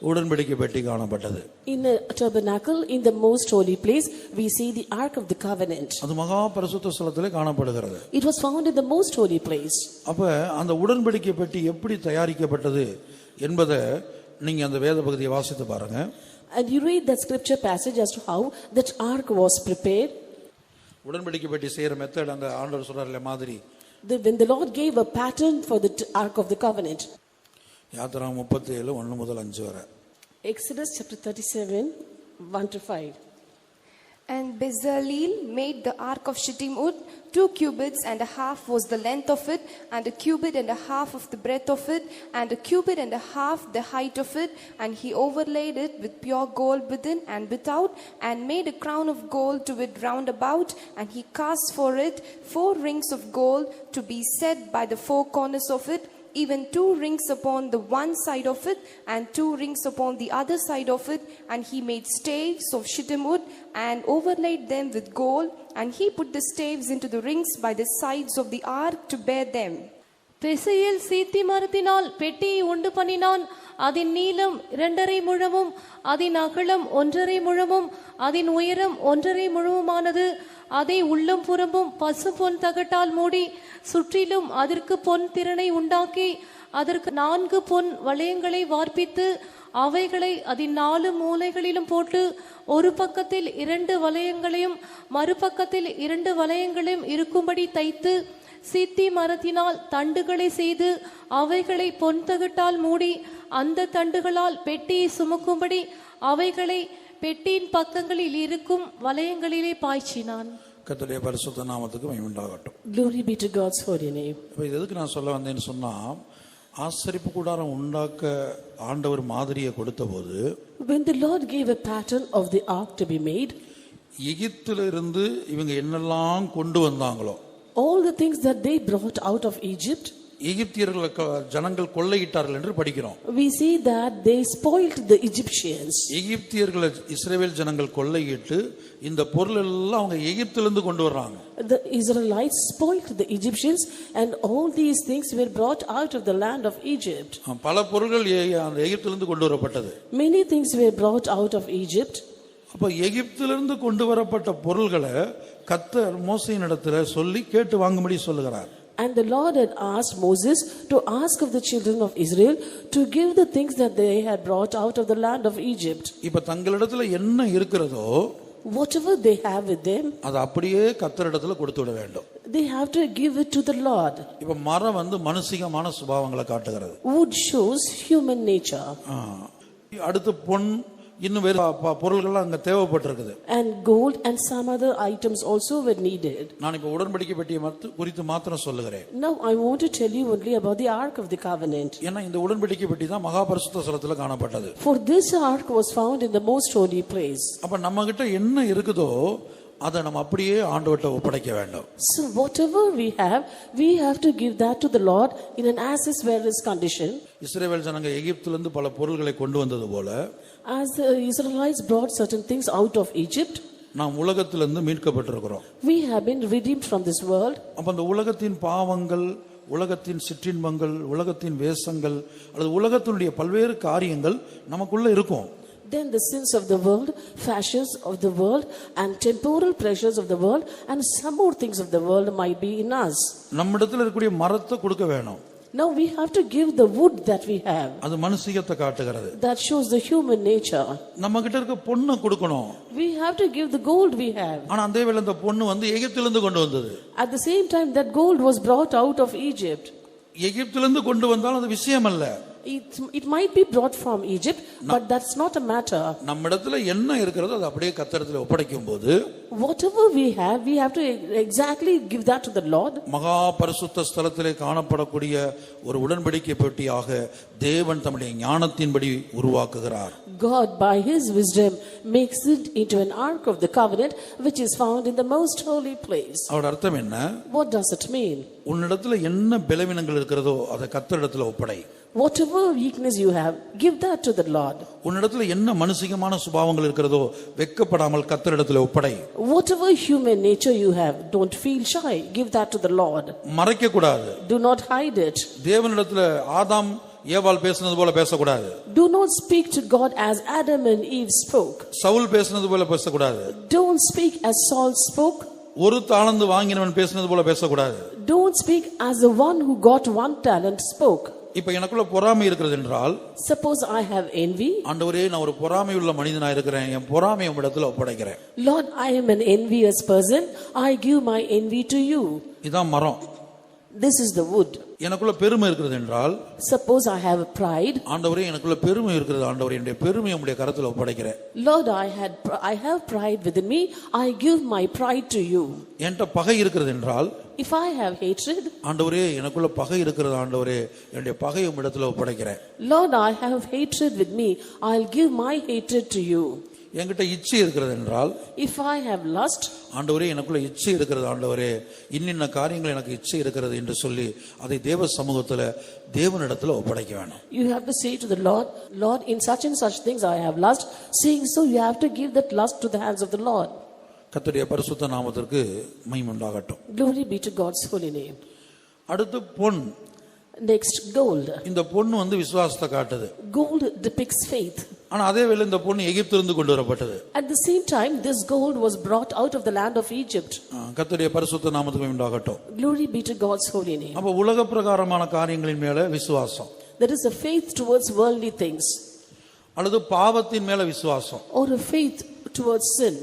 உடன்படிக்கை பெட்டி காணப்பட்டது. In a tabernacle in the most holy place, we see the ark of the covenant. அது மகா பரிசுத்த ஸ்தலத்திலே காணப்படுகிறது. It was found in the most holy place. அப்ப அந்த உடன்படிக்கை பெட்டி எப்படி தயாரிக்கப்பட்டது என்பதை நீங்க அந்த வேத பகுதியை வாசித்து பாருங்க. And you read that scripture passage as to how that ark was prepared. உடன்படிக்கை பெட்டி செய்யற மெத்தட் அந்த ஆண்டவர் சொல்றாருல மாதிரி. When the Lord gave a pattern for the ark of the covenant. யாத்திராகமம் 37 1 முதல் 5 வரை. Exodus chapter 37 1 to 5. And Bezaleel made the ark of shittim wood. 2 cubits and a half was the length of it, and a cubit and a half of the breadth of it, and a cubit and a half the height of it. And he overlaid it with pure gold within and without, and made a crown of gold to it round about. And he cast for it 4 rings of gold to be set by the 4 corners of it, even 2 rings upon the one side of it, and 2 rings upon the other side of it. And he made staves of shittim wood, and overlaid them with gold. And he put the staves into the rings by the sides of the ark to bear them. பெசையில் சீத்தி மரத்தினால் பெட்டியை உண்டு பண்ணினான். அதன் நீளம் 2.5 முழமும், அதன் அகலம் 1.5 முழமும், அதன் உயரம் 1.5 முழமுமானது. அதை உள்ளம் புறமும் பசு பொன் தகட்டால் மூடி சுற்றிலும் அதற்கு பொன் திறனை உண்டாக்கி அதற்கு 4 பொன் வளையங்களை வார்ப்பித்து அவைகளை அதன் 4 மூலைகளிலும் போட்டு ஒரு பக்கத்தில் 2 வளையங்களையும் மறுபக்கத்தில் 2 வளையங்களையும் இருக்கும்படி தைத்து சீத்தி மரத்தினால் தண்டுகளை செய்து அவைகளை பொன்தகட்டால் மூடி அந்த தண்டுகளால் பெட்டியை சுமக்கும்படி அவைகளை பெட்டியின் பக்கங்களில் இருக்கும் வளையங்களிலே பாய்ச்சினான். கர்த்தருடைய பரிசுத்த நாமத்துக்கு மகிமை உண்டாகட்டும். Glory be to God's holy name. இப்போ இது எதுக்கு நான் சொல்ல வந்தேன்னு சொன்னா, ஆசரிப்பு கூடாரம் உண்டாக்க ஆண்டவர் மாதிரியை கொடுத்தபோது, When the Lord gave a pattern of the ark to be made, எகிப்திலிருந்து இவங்க என்னெல்லாம் கொண்டு வந்தாங்களோ, all the things that they brought out of Egypt, எகிப்தியர்கள் ஜனங்கள் கொள்ளையிட்டார்கள் என்று படிக்கிறோம். we see that they spoiled the Egyptians. எகிப்தியர்களை இஸ்ரவேல் ஜனங்கள் கொள்ளையிட்டு இந்த பொருள் எல்லாம் அவங்க எகிப்திலிருந்து கொண்டு வர்றாங்க. The Israelites spoiled the Egyptians and all these things were brought out of the land of Egypt. பல பொருட்கள் அந்த எகிப்திலிருந்து கொண்டு வரப்பட்டது. Many things were brought out of Egypt. அப்ப எகிப்திலிருந்து கொண்டு வரப்பட்ட பொருள்களை கர்த்தர் மோசேயின் இடத்துல சொல்லி கேட்டு வாங்கும்படி சொல்லுகிறார். And the Lord had asked Moses to ask of the children of Israel to give the things that they had brought out of the land of Egypt. இப்ப தங்களிடத்துல என்ன இருக்கிறதோ, Whatever they have with them, அது அப்படியே கர்த்தரிடத்துல கொடுத்து விட வேண்டும். they have to give it to the Lord. இப்ப மரம் மனுஷிகமான சுபாவங்களை காட்டுகிறது. Wood shows human nature. அடுத்து பொன், இன்னும் வேறு பொருள்கள்லாம் அங்க தேவைப்பட்டிருக்குது. And gold and some other items also were needed. நான் இப்ப உடன்படிக்கை பெட்டியை குறித்து மாத்திரம் சொல்லுகிறேன். Now I want to tell you only about the ark of the covenant. ஏன்னா இந்த உடன்படிக்கை பெட்டி தான் மகா பரிசுத்த ஸ்தலத்துல காணப்பட்டது. For this ark was found in the most holy place. அப்ப நம்ம கிட்ட என்ன இருக்குதோ அதை நம்ம அப்படியே ஆண்டவர்ட்ட ஒப்படைக்க வேண்டும். So whatever we have to give that to the Lord in an as is where is condition. இஸ்ரவேல் ஜனங்க எகிப்திலிருந்து பல பொருட்களை கொண்டு வந்தது போல, as the Israelites brought certain things out of Egypt, நாம் உலகத்திலிருந்து மீட்கப்பட்டிருக்கிறோம். we have been redeemed from this world. அப்ப அந்த உலகத்தின் பாவங்கள், உலகத்தின் சிற்றின்பங்கள், உலகத்தின் வேஷங்கள் அல்லது உலகத்தினுடைய பல்வேறு காரியங்கள் நமக்குள்ள இருக்கும். Then the sins of the world, fashions of the world and temporal pleasures of the world and some more things of the world might be in us. நம்மிடத்தில் இருக்கக்கூடிய மரத்தை கொடுக்க வேணும். Now we have to give the wood that we have. அது மனுஷியத்தை காட்டுகிறது. That shows the human nature. நம்ம கிட்ட இருக்க பொண்ணை கொடுக்கணும். We have to give the gold we have. ஆனா அதே வேளை அந்த பொண்ணு எகிப்திலிருந்து கொண்டு வந்தது. At the same time that gold was brought out of Egypt. எகிப்திலிருந்து கொண்டு வந்தாலும் அது விஷயம் அல்ல. It might be brought from Egypt, but that's not a matter. நம்மிடத்துல என்ன இருக்கிறதோ அது அப்படியே கர்த்தரிடத்துல ஒப்படைக்கும்போது, whatever we have to exactly give that to the Lord. மகா பரிசுத்த ஸ்தலத்திலே காணப்படக்கூடிய ஒரு உடன்படிக்கை பெட்டியாக தேவன் தம்முடைய ஞானத்தின்படி உருவாக்குகிறார். God by his wisdom makes it into an ark of the covenant which is found in the most holy place. அதோட அர்த்தம் என்ன? What does it mean? உன்னிடத்துல என்ன பலவீனங்கள் இருக்கிறதோ அதை கர்த்தரிடத்துல ஒப்படை. Whatever weakness you have, give that to the Lord. உன்னிடத்துல என்ன மனுஷிகமான சுபாவங்கள் இருக்கிறதோ வெட்கப்படாமல் கர்த்தரிடத்துல ஒப்படை. Whatever human nature you have, don't feel shy, give that to the Lord. மறைக்க கூடாது. Do not hide it. தேவனிடத்துல ஆதாம் ஏவாள் பேசினது போல பேசக்கூடாது. Do not speak to God as Adam and Eve spoke. Saul பேசினது போல பேசக்கூடாது. Don't speak as Saul spoke. ஒரு தாளந்து வாங்கினவன் பேசினது போல பேசக்கூடாது. Don't speak as the one who got 1 talent spoke. இப்ப எனக்குள்ள பொறாமை இருக்கிறது என்றால், suppose I have envy. ஆண்டவரே நான் ஒரு பொறாமை உள்ள மனிதனா இருக்கிறேன், என் பொறாமையை உம்மிடத்தில் ஒப்படைக்கிறேன். Lord, I am an envious person, I give my envy to you. இதான் மரம். This is the wood. எனக்குள்ள பெருமை இருக்கிறது என்றால், suppose I have pride. ஆண்டவரே எனக்குள்ள பெருமை இருக்கிறது, ஆண்டவரே என்னுடைய பெருமையை உம்முடைய கரத்தில் ஒப்படைக்கிறேன். Lord, I have pride within me, I give my pride to you. என்கிட்ட பகை இருக்கிறது என்றால், if I have hatred, ஆண்டவரே எனக்குள்ள பகை இருக்கிறது, ஆண்டவரே என்னுடைய பகையை உம்மிடத்தில் ஒப்படைக்கிறேன். Lord, I have hatred with me, I'll give my hatred to you. என்கிட்ட இச்சை இருக்கிறது என்றால், if I have lust, ஆண்டவரே எனக்குள்ள இச்சை இருக்கிறது, ஆண்டவரே இன்னின்ன காரியங்கள் எனக்கு இச்சை இருக்கிறது என்று சொல்லி அதை தேவ சமூகத்துல தேவனிடத்துல ஒப்படைக்க வேணும். You have to say to the Lord, Lord, in such and such things I have lust. Saying so, you have to give that lust to the hands of the Lord. கர்த்தருடைய பரிசுத்த நாமத்திற்கு மகிமை உண்டாகட்டும். Glory be to God's holy name. அடுத்து பொன். Next, gold. இந்த பொன் விசுவாசத்தை காட்டுது. Gold depicts faith. ஆனா அதே வேளை இந்த பொண்ணு எகிப்திலிருந்து கொண்டு வரப்பட்டது. At the same time, this gold was brought out of the land of Egypt. கர்த்தருடைய பரிசுத்த நாமத்துக்கு உண்டாகட்டும். Glory be to God's holy name. அப்ப உலக பிரகாரமான காரியங்களின் மேல விசுவாசம், There is a faith towards worldly things, அல்லது பாவத்தின் மேல விசுவாசம், or a faith towards sin,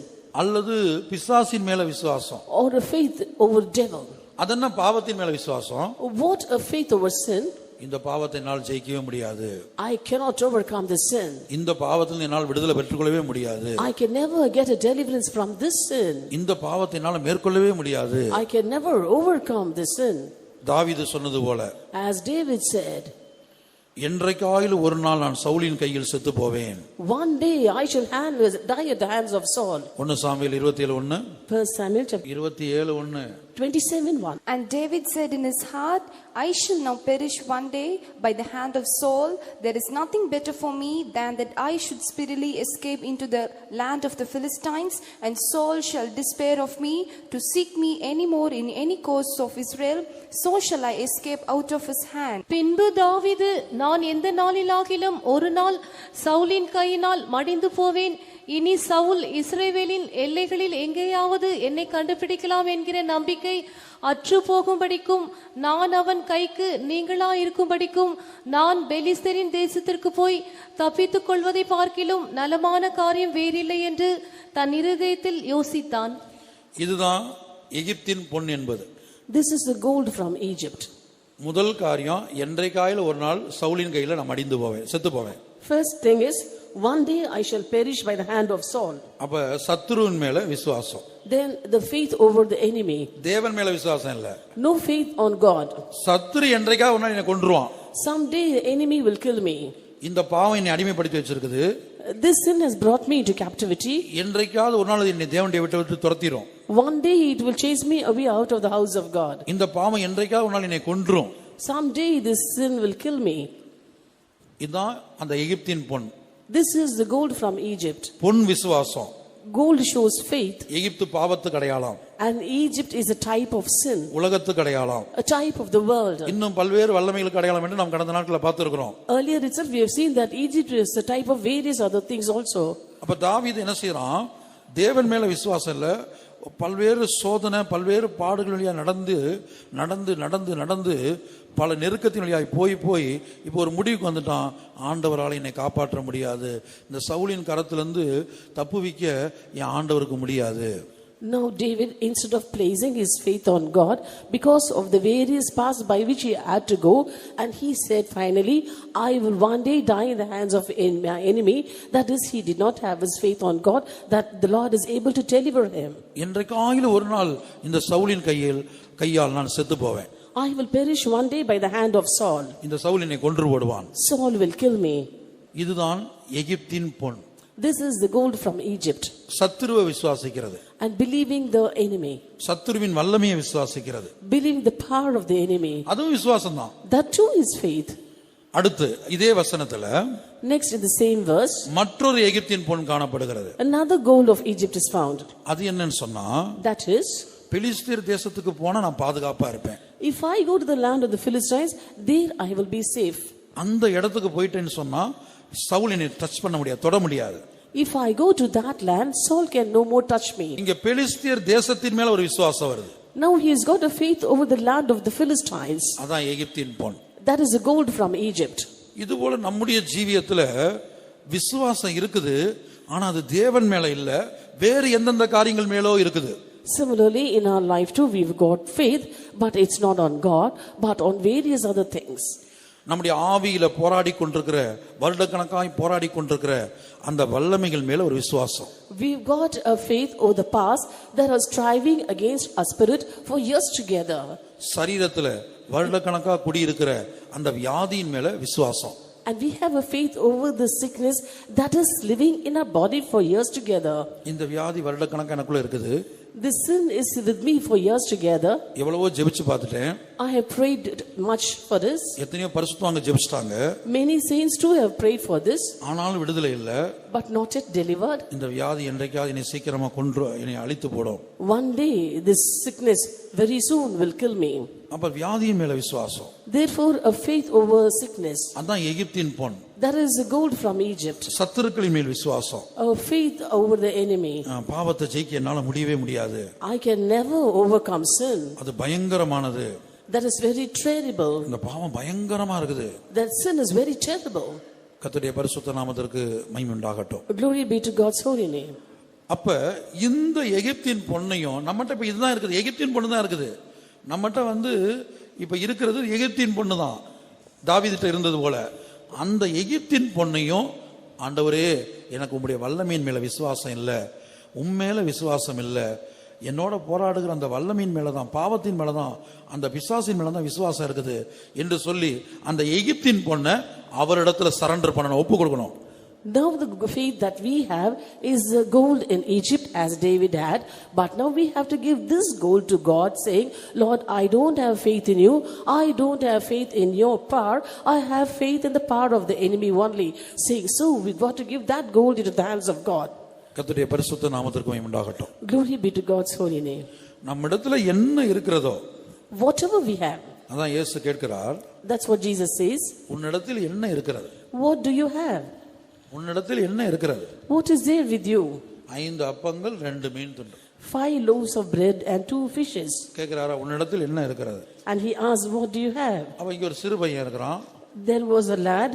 அல்லது பிசாசின் மேல விசுவாசம். or a faith over devil. அதென்ன பாவத்தின் மேல விசுவாசம்? What a faith over sin? இந்த பாவத்தை என்னால் ஜெயிக்கவே முடியாது, I cannot overcome this sin. இந்த பாவத்தில் என்னால் விடுதலை பெற்றுக்கொள்ளவே முடியாது, I can never get a deliverance from this sin. இந்த பாவத்தை என்னால் மேற்கொள்ளவே முடியாது. I can never overcome this sin. தாவீது சொன்னது போல, As David said, என்றைக்காயிலும் ஒரு நாள் நான் சவுலின் கையில் செத்து போவேன். one day I shall die at the hands of Saul. 1 Samuel 27:1, 1 Samuel chapter 27:1. 27:1. And David said in his heart, I shall now perish one day by the hand of Saul. There is nothing better for me than that I should speedily escape into the land of the Philistines, and Saul shall despair of me to seek me any more in any coast of Israel. So shall I escape out of his hand. பின்பு தாவீது, நான் எந்த நாளிலாகிலும் ஒரு நாள் சவுலின் கையினால் மடிந்து போவேன். இனி சவுல் இஸ்ரவேலின் எல்லைகளில் எங்கேயாவது என்னை கண்டுபிடிக்கலாம் என்கிற நம்பிக்கை அற்று போகும்படிக்கும், நான் அவன் கைக்கு நீங்களா இருக்கும்படிக்கும், நான் பெலிஸ்தரின் தேசத்திற்கு போய் தப்பித்துக் கொள்வதை பார்க்கிலும் நலமான காரியம் வேறில்லை என்று தன் இருதயத்தில் யோசித்தான். இதுதான் எகிப்தின் பொன் என்பது. This is the gold from Egypt. முதல் காரியம், என்றைக்காயிலும் ஒரு நாள் சவுலின் கையில நான் மடிந்து போவேன், செத்து போவேன். First thing is, one day I shall perish by the hand of Saul. அப்ப சத்துருவின் மேல விசுவாசம். Then the faith over the enemy. தேவன் மேல விசுவாசம் இல்ல. No faith on God. சத்துரு என்றைக்காவது ஒரு நாள் என்னை கொன்றுவான். Someday the enemy will kill me. இந்த பாவம் என்னை அடிமைப்படுத்தி வச்சிருக்குது. This sin has brought me into captivity. என்றைக்காவது ஒரு நாள் என்னை தேவனுடைய வீட்டை விட்டு துரத்திரும். One day it will chase me away out of the house of God. இந்த பாவம் என்றைக்காவது ஒரு நாள் என்னை கொன்றும். Someday this sin will kill me. இதுதான் அந்த எகிப்தின் பொன். This is the gold from Egypt. பொன் விசுவாசம். Gold shows faith. எகிப்து பாவத்துக்கு அடையாளம். And Egypt is a type of sin. உலகத்துக்கு அடையாளம். A type of the world. இன்னும் பல்வேறு வல்லமைகளுக்கு அடையாளம் என்று நாம் கடந்த நாட்களில் பார்த்திருக்கிறோம். Earlier itself we have seen that Egypt is a type of various other things also. அப்ப தாவீது என்ன செய்யறான்? தேவன் மேல விசுவாசம் இல்ல, பல்வேறு சோதனை பல்வேறு பாடுகள் வழியா நடந்து நடந்து நடந்து நடந்து பல நெருக்கத்தின் வழியாய் போய் இப்போ ஒரு முடிவுக்கு வந்துட்டான். ஆண்டவரால் என்னை காப்பாற்ற முடியாது, இந்த சவுலின் கரத்திலிருந்து தப்புவிக்க என் ஆண்டவருக்கு முடியாது. Now David, instead of placing his faith on God because of the various paths by which he had to go, and he said finally, I will one day die in the hands of my enemy. That is, he did not have his faith on God that the Lord is able to deliver him. என்றைக்காயிலும் ஒரு நாள் இந்த சவுலின் கையால் நான் செத்து போவேன். I will perish one day by the hand of Saul. இந்த சவுல் என்னை கொன்று போடுவான். Saul will kill me. இதுதான் எகிப்தின் பொன். This is the gold from Egypt. சத்துருவை விசுவாசிக்கிறது. And believing the enemy. சத்துருவின் வல்லமையை விசுவாசிக்கிறது. Believing the power of the enemy. அதுவும் விசுவாசம் தான். That too is faith. அடுத்து இதே வசனத்துல Next in the same verse, மற்றொரு எகிப்தின் பொன் காணப்படுகிறது. another gold of Egypt is found. அது என்னன்னு சொன்னா, That is, பெலிஸ்தர் தேசத்துக்கு போனா நான் பாதுகாப்பா இருப்பேன். if I go to the land of the Philistines, there I will be safe. அந்த இடத்துக்கு போயிட்டேன்னு சொன்னா சவுல் என்னை டச் பண்ண முடியாது, தொட முடியாது. If I go to that land, Saul can no more touch me. இங்க பெலிஸ்தர் தேசத்தின் மேல ஒரு விசுவாசம் வருது. Now he has got a faith over the land of the Philistines. அதான் எகிப்தின் பொன். That is the gold from Egypt. இதுபோல நம்முடைய ஜீவியத்துல விசுவாசம் இருக்குது, ஆனா அது தேவன் மேல இல்ல, வேறு எந்தெந்த காரியங்கள் மேலோ இருக்குது. Similarly, in our life too, we've got faith, but it's not on God, but on various other things. நம்முடைய ஆவியில போராடி கொண்டிருக்கிற, வருடக்கணக்காய் போராடி கொண்டிருக்கிற அந்த வல்லமைகள் மேல ஒரு விசுவாசம். We've got a faith over the past that are striving against our spirit for years together. சரீரத்துல வருடக்கணக்கா குடியிருக்கிற அந்த வியாதியின் மேல விசுவாசம். And we have a faith over the sickness that is living in our body for years together. இந்த வியாதி வருடக்கணக்கா எனக்குள்ள இருக்குது. This sin is with me for years together. எவ்வளவோ ஜெபிச்சு பார்த்துட்டேன். I have prayed much for this. எத்தனையோ பரிசுத்தவான்க ஜெபிச்சிட்டாங்க. Many saints too have prayed for this. ஆனாலும் விடுதலை இல்ல. But not yet delivered. இந்த வியாதி என்றைக்காவது என்னை சீக்கிரமா கொன்று என்னை அழித்து போடும். One day this sickness very soon will kill me. அப்ப வியாதியின் மேல விசுவாசம். Therefore, a faith over sickness. அதான் எகிப்தின் பொன். That is the gold from Egypt. சத்துருக்களின் மேல் விசுவாசம். A faith over the enemy. பாவத்தை ஜெயிக்க என்னால முடியவே முடியாது. I can never overcome sin. அது பயங்கரமானது. That is very terrible. இந்த பாவம் பயங்கரமா இருக்குது. That sin is very terrible. கர்த்தருடைய பரிசுத்த நாமத்திற்கு மகிமை உண்டாகட்டும். Glory be to God's holy name. அப்ப இந்த எகிப்தின் பொன்னையும் நம்மகிட்ட இப்ப இதுதான் இருக்குது, எகிப்தின் பொண்ணு தான் இருக்குது. நம்மகிட்ட இப்ப இருக்கிறது எகிப்தின் பொண்ணு தான், தாவீதுட்ட இருந்தது போல. அந்த எகிப்தின் பொன்னையும் ஆண்டவரே எனக்கு உம்முடைய வல்லமையின் மேல விசுவாசம் இல்லை, உண்மையில விசுவாசம் இல்லை, என்னோட போராடுகிற அந்த வல்லமையின் மேலதான், பாவத்தின் மேலதான், அந்த பிசாசின் மேலதான் விசுவாசம் இருக்குது என்று சொல்லி அந்த எகிப்தின் பொண்ணை அவரிடத்துல சரண்டர் பண்ணணும், ஒப்பு கொடுக்கணும். Now the faith that we have is the gold in Egypt as David had, but now we have to give this gold to God, saying, Lord, I don't have faith in you, I don't have faith in your power, I have faith in the power of the enemy only. Saying, so we got to give that gold into the hands of God. கர்த்தருடைய பரிசுத்த நாமத்திற்கு மகிமை உண்டாகட்டும். Glory be to God's holy name. நம்மிடத்துல என்ன இருக்கிறதோ, whatever we have, அதான் இயேசு கேட்கிறார், that's what Jesus says. உன்னிடத்தில் என்ன இருக்கிறது? What do you have? உன்னிடத்தில் என்ன இருக்கிறது? What is there with you? 5 அப்பங்கள் 2 மீன் துண்டு. 5 loaves of bread and 2 fishes. கேக்குறாரா உன்னிடத்தில் என்ன இருக்கிறது? And he asked, what do you have? அப்ப இங்க ஒரு சிறு பையன் இருக்கிறான். There was a lad.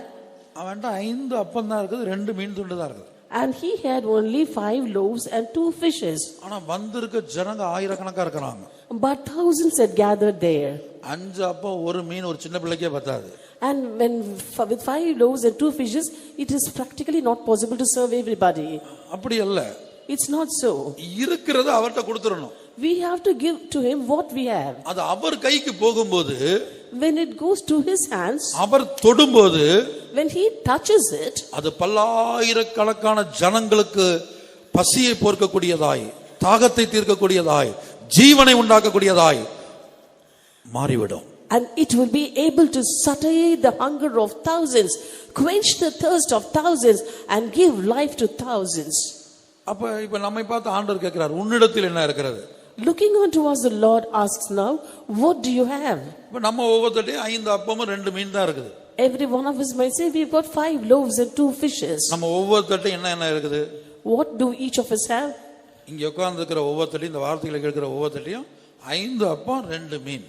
அவன்ட்ட 5 அப்பம் தான் இருக்குது, 2 மீன் துண்டு தான் இருக்குது. And he had only 5 loaves and 2 fishes. ஆனா வந்திருக்க ஜனங்க ஆயிரக்கணக்கா இருக்கிறாங்க. But thousands had gathered there. 5 அப்பம் 1 மீன் ஒரு சின்ன பிள்ளைக்கே பத்தாது. And with 5 loaves and 2 fishes, it is practically not possible to serve everybody. அப்படி அல்ல. It's not so. இருக்கிறது அவர்ட்ட கொடுத்துறணும். We have to give to him what we have. அது அவர் கைக்கு போகும்போது, when it goes to his hands, அவர் தொடும்போது, when he touches it, அது பல்லாயிரக்கணக்கான ஜனங்களுக்கு பசியை போர்க்கக்கூடியதாய், தாகத்தை தீர்க்கக்கூடியதாய், ஜீவனை உண்டாக்கக்கூடியதாய் மாறிவிடும். And it will be able to satiate the hunger of thousands, quench the thirst of thousands, and give life to thousands. இப்ப நம்மை பார்த்து ஆண்டவர் கேட்கிறார், உன்னிடத்தில் என்ன இருக்கிறது? Looking unto us, the Lord asks now, what do you have? இப்ப நம்ம ஒவ்வொருத்தட்டையும் 5 அப்பமும் 2 மீன் தான் இருக்குது. Every one of us might say, we've got 5 loaves and 2 fishes. நம்ம ஒவ்வொருத்தட்டையும் என்ன இருக்குது? What do each of us have? இங்க உட்கார்ந்து இருக்கிற ஒவ்வொருத்தட்டையும், இந்த வார்த்தைகளை கேட்கிற ஒவ்வொருத்தட்டையும் 5 அப்பம் 2 மீன்.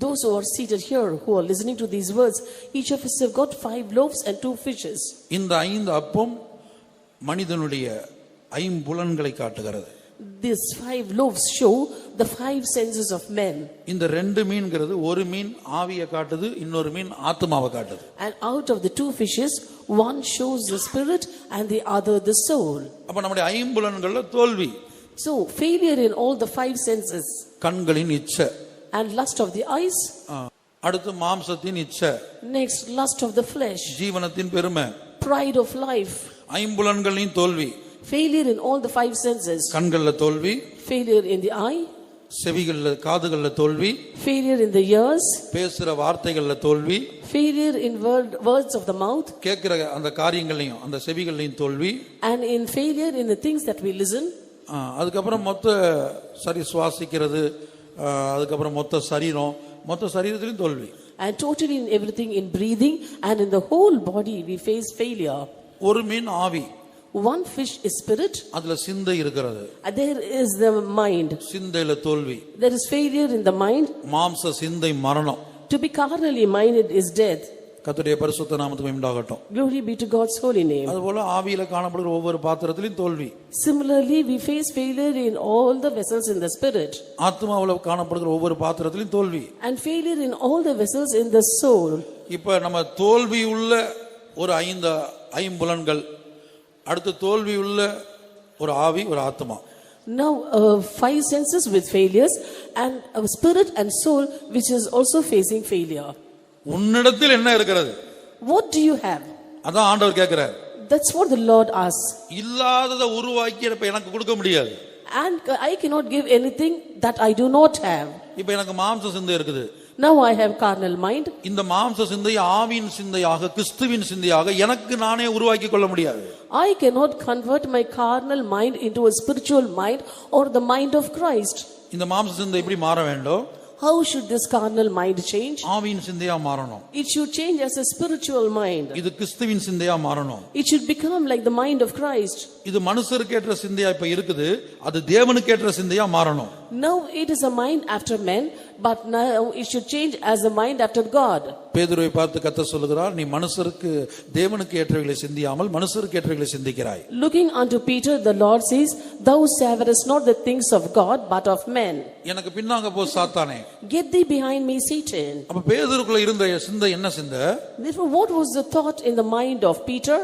Those who are seated here, who are listening to these words, each of us have got 5 loaves and 2 fishes. இந்த 5 அப்பம் மனிதனுடைய ஐம்புலன்களை காட்டுகிறது. These 5 loaves show the 5 senses of men. இந்த 2 மீன்ங்கிறது, ஒரு மீன் ஆவியை காட்டுது, இன்னொரு மீன் ஆத்மாவை காட்டுது. And out of the 2 fishes, one shows the spirit and the other the soul. அப்ப நம்முடைய ஐம்புலன்கள்ல தோல்வி. So failure in all the 5 senses. கண்களின் இச்சை. And lust of the eyes. அடுத்து மாம்சத்தின் இச்சை. Next, lust of the flesh. ஜீவனத்தின் பெருமை. Pride of life. ஐம்புலன்களின் தோல்வி. Failure in all the 5 senses. கண்கள்ல தோல்வி. Failure in the eye. செவிகள்ல காதுகள்ல தோல்வி. Failure in the ears. பேசுற வார்த்தைகள்ல தோல்வி. Failure in words of the mouth. கேட்கிற அந்த காரியங்களையும் அந்த செவிகளையும் தோல்வி. And in failure in the things that we listen. அதுக்கப்புறம் மொத்த சரி சுவாசிக்கிறது, அதுக்கப்புறம் மொத்த சரீரத்திலும் தோல்வி. And totally in everything, in breathing and in the whole body we face failure. ஒரு மீன் ஆவி. One fish is spirit. அதுல சிந்தை இருக்கிறது. There is the mind. சிந்தையில தோல்வி. There is failure in the mind. மாம்ச சிந்தை மரணம். To be carnally minded is death. கர்த்தருடைய பரிசுத்த நாமத்துக்கு உண்டாகட்டும். Glory be to God's holy name. அதுபோல ஆவியில காணப்படுகிற ஒவ்வொரு பாத்திரத்திலும் தோல்வி. Similarly, we face failure in all the vessels in the spirit. ஆத்மாவுல காணப்படுகிற ஒவ்வொரு பாத்திரத்திலும் தோல்வி. And failure in all the vessels in the soul. இப்ப நம்ம தோல்வி உள்ள ஒரு 5 ஐம்புலன்கள், அடுத்து தோல்வி உள்ள ஒரு ஆவி, ஒரு ஆத்மா. Now 5 senses with failures and a spirit and soul which is also facing failure. உன்னிடத்தில் என்ன இருக்கிறது? What do you have? அதான் ஆண்டவர் கேட்கிறார். That's what the Lord asks. இல்லாததை உருவாக்கி இப்ப எனக்கு கொடுக்க முடியாது. And I cannot give anything that I do not have. இப்ப எனக்கு மாம்ச சிந்தை இருக்குது. Now I have carnal mind. இந்த மாம்ச சிந்தை ஆவியின் சிந்தையாக, கிறிஸ்துவின் சிந்தையாக எனக்கு நானே உருவாக்கி கொள்ள முடியாது. I cannot convert my carnal mind into a spiritual mind or the mind of Christ. இந்த மாம்ச சிந்தை எப்படி மாற வேண்டும்? How should this carnal mind change? ஆவியின் சிந்தையா மாறணும். It should change as a spiritual mind. இது கிறிஸ்துவின் சிந்தையா மாறணும். It should become like the mind of Christ. இது மனுஷருக்கு ஏற்ற சிந்தையா இப்ப இருக்குது, அது தேவனுக்கு ஏற்ற சிந்தையா மாறணும். Now it is a mind after men, but now it should change as a mind after God. பேதுருவை பார்த்து கர்த்தர் சொல்லுகிறார், நீ மனுஷருக்கு தேவனுக்கு ஏற்றவைகளை சிந்தியாமல் மனுஷருக்கு ஏற்றவைகளை சிந்திக்கிறாய். Looking unto Peter, the Lord says, thou savorest not the things of God but of men. எனக்கு பின்னாங்க போ சாத்தானே. Get thee behind me, Satan. அப்ப பேதுருக்குள்ள இருந்த சிந்தை என்ன சிந்தை? Therefore, what was the thought in the mind of Peter?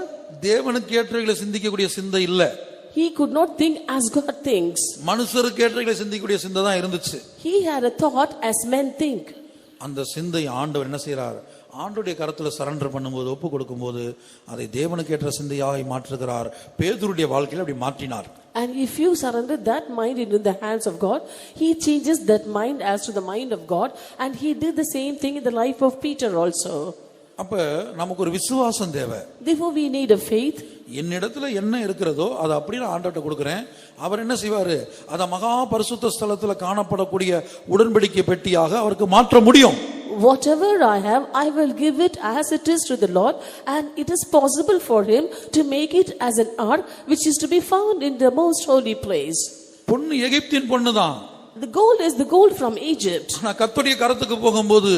தேவனுக்கு ஏற்றவைகளை சிந்திக்கக்கூடிய சிந்தை இல்ல. He could not think as God thinks. மனுஷருக்கு ஏற்றவைகளை சிந்திக்கக்கூடிய சிந்தை தான் இருந்துச்சு. He had a thought as men think. அந்த சிந்தை ஆண்டவர் என்ன செய்றார்? ஆண்டவருடைய கரத்துல சரண்டர் பண்ணும்போது, ஒப்பு கொடுக்கும்போது அதை தேவனுக்கு ஏற்ற சிந்தையாய் மாற்றுகிறார். பேதுருடைய வாழ்க்கையில அப்படி மாற்றினார். And if you surrender that mind into the hands of God, He changes that mind as to the mind of God, and He did the same thing in the life of Peter also. அப்ப நமக்கு ஒரு விசுவாசம் தேவை. Therefore we need a faith. என்னிடத்துல என்ன இருக்கிறதோ அதை அப்படியே ஆண்டவர்ட்ட கொடுக்கிறேன். அவர் என்ன செய்வாரு? அதை மகா பரிசுத்த ஸ்தலத்துல காணப்படக்கூடிய உடன்படிக்கை பெட்டியாக அவருக்கு மாற்ற முடியும். Whatever I have, I will give it as it is to the Lord, and it is possible for Him to make it as an ark which is to be found in the most holy place. பொண்ணு எகிப்தின் பொண்ணு தான். The gold is the gold from Egypt. ஆனா கர்த்தருடைய கரத்துக்கு போகும்போது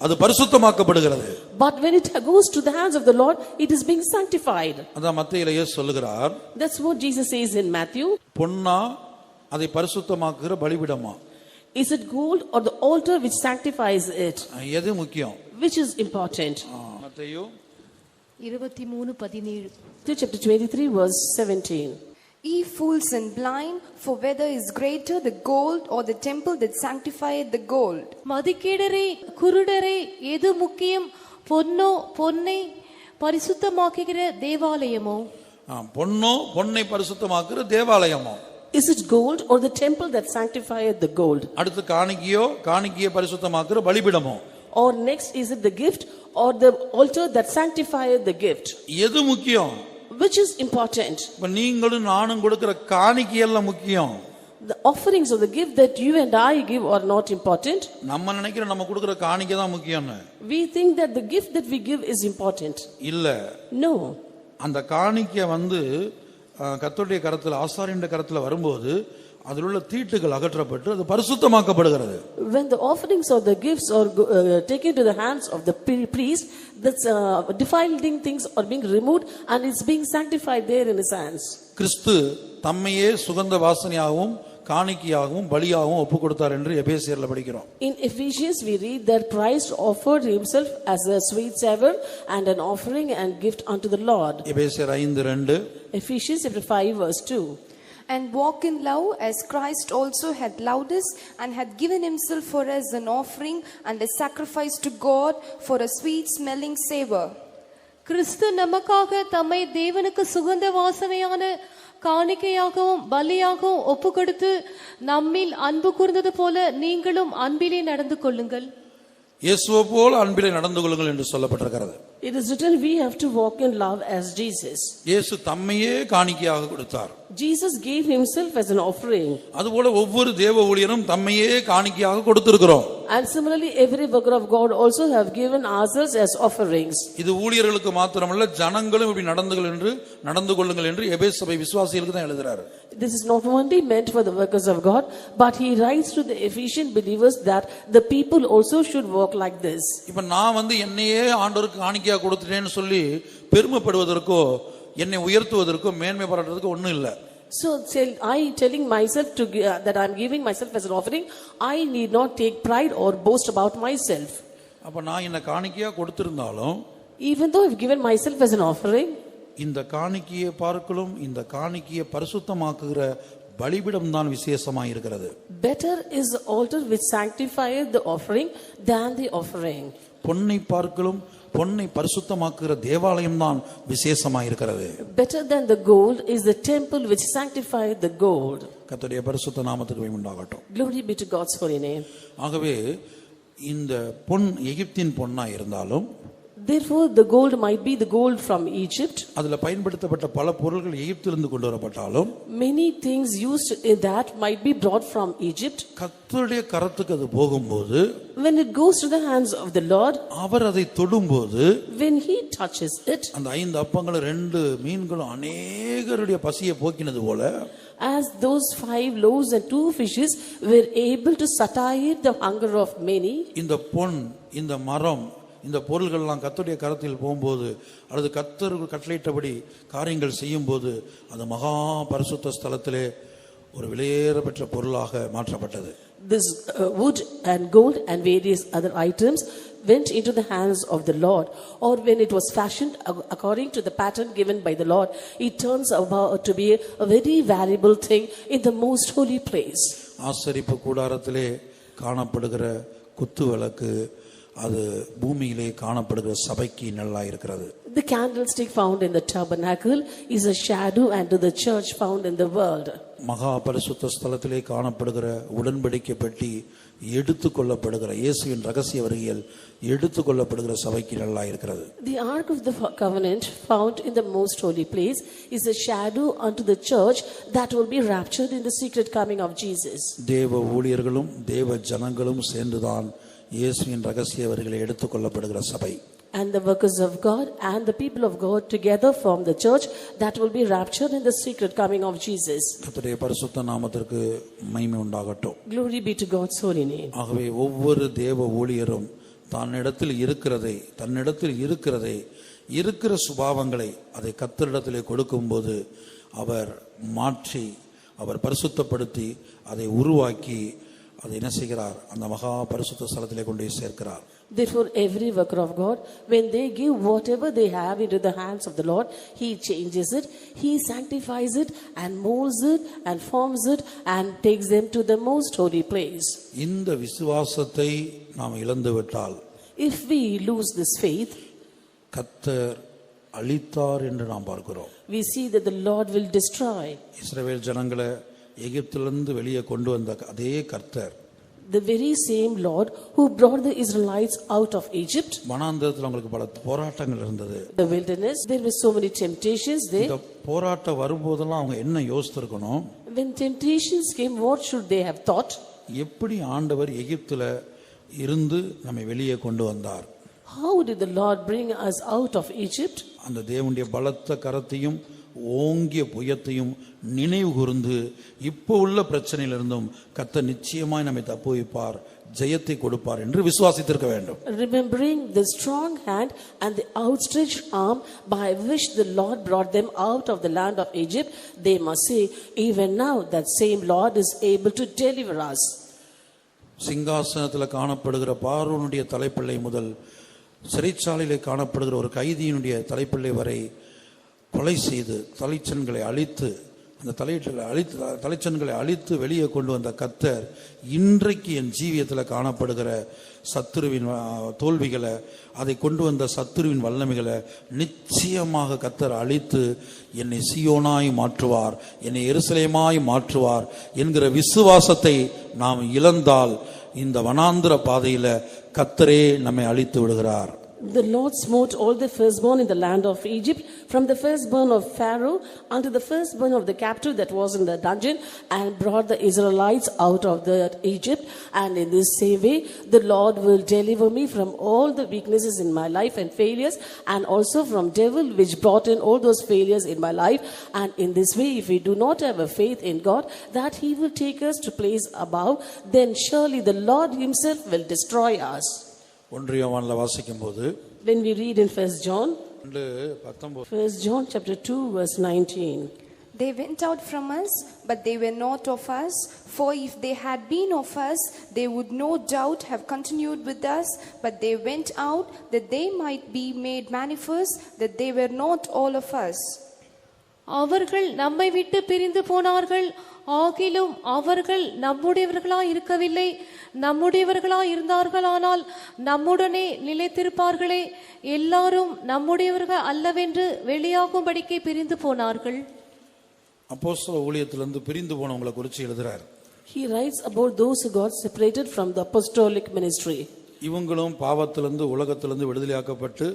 அது பரிசுத்தமாக்கப்படுகிறது. But when it goes to the hands of the Lord, it is being sanctified. அதான் மத்தேயுல இயேசு சொல்லுகிறார். That's what Jesus says in Matthew. பொன்னா அதை பரிசுத்தமாக்குகிற பலிபீடமா? Is it gold or the altar which sanctifies it? எது முக்கியம்? Which is important? மத்தேயு 23:17. Chapter 23 verse 17. Ye fools and blind, for whether is greater the gold or the temple that sanctifieth the gold? மதிகேடரே குருடரே, எது முக்கியம்? பொன்னை பரிசுத்தமாக்குகிற தேவாலயமோ? பொன்னை பரிசுத்தமாக்குற தேவாலயமோ? Is it gold or the temple that sanctifieth the gold? அடுத்து காணிக்கையை பரிசுத்தமாக்குற பலிபீடமோ? Or next, is it the gift or the altar that sanctifieth the gift? எது முக்கியம்? Which is important? இப்ப நீங்களும் நானும் கொடுக்கிற காணிக்கை எல்லாம் முக்கியம். The offerings of the gift that you and I give are not important. நம்ம நினைக்கிற நம்ம கொடுக்கிற காணிக்கை தான் முக்கியம்னு. We think that the gift that we give is important. இல்ல. No. அந்த காணிக்கை கர்த்தருடைய கரத்துல, ஆசாரியனுடைய கரத்துல வரும்போது அதில் உள்ள தீட்டுகள் அகற்றப்பட்டு அது பரிசுத்தமாக்கப்படுகிறது. When the offerings or the gifts are taken to the hands of the priest, that's defiling things are being removed and it's being sanctified there in his hands. கிறிஸ்து தம்மையே சுகந்த வாசனையாகவும் காணிக்கையாகவும் பலியாகவும் ஒப்பு கொடுத்தார் என்று எபேசியர்ல படிக்கிறோம். In Ephesians we read that Christ offered himself as a sweet savor and an offering and gift unto the Lord. எபேசியர் 5:2. Ephesians chapter 5 verse 2. And walk in love as Christ also had loved us and had given himself for us an offering and a sacrifice to God for a sweet smelling savor. கிறிஸ்து நமக்காக தம்மை தேவனுக்கு சுகந்த வாசனையான காணிக்கையாகவும் பலியாகவும் ஒப்புக்கொடுத்து நம்மில் அன்பு கூர்ந்தது போல நீங்களும் அன்பிலே நடந்து கொள்ளுங்கள். இயேசுவை போல அன்பிலே நடந்து கொள்ளுங்கள் என்று சொல்லப்பட்டிருக்கிறது. It is written we have to walk in love as Jesus. இயேசு தம்மையே காணிக்கையாக கொடுத்தார். Jesus gave himself as an offering. அதுபோல ஒவ்வொரு தேவ ஊழியரும் தம்மையே காணிக்கையாக கொடுத்திருக்கிறோம். And similarly every worker of God also have given ourselves as offerings. இது ஊழியர்களுக்கு மாத்திரமல்ல, ஜனங்களும் இப்படி நடந்து கொள்ளுங்கள் என்று எபேசு சபை விசுவாசிகளுக்கு தான் எழுதுறாரு. This is not only meant for the workers of God, but he writes to the Ephesian believers that the people also should walk like this. இப்ப நான் என்னையே ஆண்டவருக்கு காணிக்கையா கொடுத்துட்டேன்னு சொல்லி பெருமைப்படுவதற்கோ என்னை உயர்த்துவதற்கோ மேன்மை பாராட்டுவதற்கோ ஒண்ணும் இல்ல. So telling myself that I am giving myself as an offering, I need not take pride or boast about myself. அப்ப நான் என்ன காணிக்கையா கொடுத்திருந்தாலும், even though I have given myself as an offering, இந்த காணிக்கையை பார்க்கலும் இந்த காணிக்கையை பரிசுத்தமாக்குகிற பலிபீடம் தான் விசேஷமாக இருக்கிறது. better is the altar which sanctifieth the offering than the offering. பொன்னை பார்க்கலும் பொன்னை பரிசுத்தமாக்குகிற தேவாலயம் தான் விசேஷமாக இருக்கிறது. better than the gold is the temple which sanctifieth the gold. கர்த்தருடைய பரிசுத்த நாமத்துக்கு மகிமை உண்டாகட்டும். Glory be to God's holy name. ஆகவே இந்த பொன் எகிப்தின் பொன்னா இருந்தாலும், Therefore, the gold might be the gold from Egypt. அதுல பயன்படுத்தப்பட்ட பல பொருட்கள் எகிப்திலிருந்து கொண்டு வரப்பட்டாலும் Many things used in that might be brought from Egypt. கர்த்தருடைய கரத்துக்கு அது போகும்போது When it goes to the hands of the Lord, அவர் அதை தொடும்போது when he touches it, அந்த 5 அப்பங்களும் 2 மீன்களும் அநேகருடைய பசியை போக்கினது போல as those 5 loaves and 2 fishes were able to satiate the hunger of many, இந்த பொன், இந்த மரம், இந்த பொருள்கள்லாம் கர்த்தருடைய கரத்தில் போகும்போது அல்லது கர்த்தர் கட்டளையிட்டபடி காரியங்கள் செய்யும்போது அது மகா பரிசுத்த ஸ்தலத்திலே ஒரு விலையேற பெற்ற பொருளாக மாற்றப்பட்டது. this wood and gold and various other items went into the hands of the Lord, or when it was fashioned according to the pattern given by the Lord, it turns about to be a very valuable thing in the most holy place. ஆசரிப்பு கூடாரத்திலே காணப்படுகிற குத்து விளக்கு அது பூமியிலே காணப்படுகிற சபைக்கு நல்லா இருக்கிறது. The candlestick found in the tabernacle is a shadow unto the church found in the world. மகா பரிசுத்த ஸ்தலத்திலே காணப்படுகிற உடன்படிக்கை பெட்டி எடுத்துக்கொள்ளப்படுகிற இயேசுவின் ரகசிய வருகையில் எடுத்துக்கொள்ளப்படுகிற சபைக்கு நல்லா இருக்கிறது. The ark of the covenant found in the most holy place is a shadow unto the church that will be raptured in the secret coming of Jesus. தேவ ஊழியர்களும் தேவ ஜனங்களும் சேர்ந்துதான் இயேசுவின் ரகசிய வருகையில் எடுத்துக்கொள்ளப்படுகிற சபை. And the workers of God and the people of God together form the church that will be raptured in the secret coming of Jesus. கர்த்தருடைய பரிசுத்த நாமத்திற்கு மகிமை உண்டாகட்டும். Glory be to God's holy name. ஆகவே ஒவ்வொரு தேவ ஊழியரும் தன்னிடத்தில் இருக்கிறதை இருக்கிற சுபாவங்களை அதை கர்த்தரிடத்திலே கொடுக்கும்போது அவர் மாற்றி அவர் பரிசுத்தப்படுத்தி அதை உருவாக்கி அதை என்ன செய்கிறார், அந்த மகா பரிசுத்த ஸ்தலத்திலே கொண்டு சேர்க்கிறார். Therefore, every worker of God, when they give whatever they have into the hands of the Lord, he changes it, he sanctifies it and molds it and forms it and takes them to the most holy place. இந்த விசுவாசத்தை நாம் இழந்துவிட்டால், if we lose this faith, கர்த்தர் அழித்தார் என்று நாம் பார்க்கிறோம். we see that the Lord will destroy. இஸ்ரவேல் ஜனங்களை எகிப்திலிருந்து வெளியே கொண்டு வந்த அதே கர்த்தர், the very same Lord who brought the Israelites out of Egypt, வனாந்தரத்தில் அவங்களுக்கு பல போராட்டங்கள் இருந்தது. the wilderness, there were so many temptations there. இந்த போராட்டம் வரும்போதெல்லாம் அவங்க என்ன யோசித்திருக்கணும், when temptations came, what should they have thought? எப்படி ஆண்டவர் எகிப்துல இருந்து நம்மை வெளியே கொண்டு வந்தார், how did the Lord bring us out of Egypt? அந்த தேவனுடைய பலத்த கரத்தையும் ஓங்கிய புயத்தையும் நினைவு கூர்ந்து இப்போ உள்ள பிரச்சனையிலிருந்தும் கர்த்தர் நிச்சயமாய் நம்மை தப்புவிப்பார், ஜெயத்தை கொடுப்பார் என்று விசுவாசித்திருக்க வேண்டும். Remembering the strong hand and the outstretched arm by which the Lord brought them out of the land of Egypt, they must say, even now that same Lord is able to deliver us. சிங்காசனத்தில் காணப்படுகிற பார்வோனுடைய தலைப்பிள்ளை முதல் சிறைச்சாலையிலே காணப்படுகிற ஒரு கைதியினுடைய தலைப்பிள்ளை வரை கொலை செய்து தலைச்சன்களை அழித்து அந்த தலைச்சன்களை அழித்து வெளியே கொண்டு வந்த கர்த்தர் இன்றைக்கு என் ஜீவியத்தில் காணப்படுகிற சத்துருவின் தோல்விகளை, அதை கொண்டு வந்த சத்துருவின் வல்லமைகளை நிச்சயமாக கர்த்தர் அழித்து என்னை சீயோனாய் மாற்றுவார், என்னை எருசலேமாய் மாற்றுவார் என்கிற விசுவாசத்தை நாம் இழந்தால் இந்த வனாந்திர பாதையில கர்த்தரே நம்மை அழித்து விடுகிறார். The Lord smote all the firstborn in the land of Egypt, from the firstborn of Pharaoh unto the firstborn of the captive that was in the dungeon, and brought the Israelites out of the Egypt. And in this same way, the Lord will deliver me from all the weaknesses in my life and failures, and also from devil which brought in all those failures in my life. And in this way, if we do not have a faith in God that He will take us to place above, then surely the Lord Himself will destroy us. ஒன்றியவான்ல வாசிக்கும் போது, when we read in 1 John chapter 2 verse 19, they went out from us, but they were not of us. For if they had been of us, they would no doubt have continued with us. But they went out that they might be made manifest that they were not all of us. அவர்கள் நம்மை விட்டு பிரிந்து போனார்கள், ஆகிலும் அவர்கள் நம்முடையவர்களாய் இருக்கவில்லை. நம்முடையவர்களாய் இருந்தார்களானால் நம்முடனே நிலைத்திருப்பார்களே. எல்லாரும் நம்முடையவர்கள் அல்லவென்று வெளியாகும்படிக்கு பிரிந்து போனார்கள். அப்போஸ்தல ஊழியத்திலிருந்து பிரிந்து போனவங்களை குறித்து எழுதுறார். he writes about those who got separated from the apostolic ministry. இவங்களும் பாவத்திலிருந்து உலகத்திலிருந்து விடுதலையாக்கப்பட்டு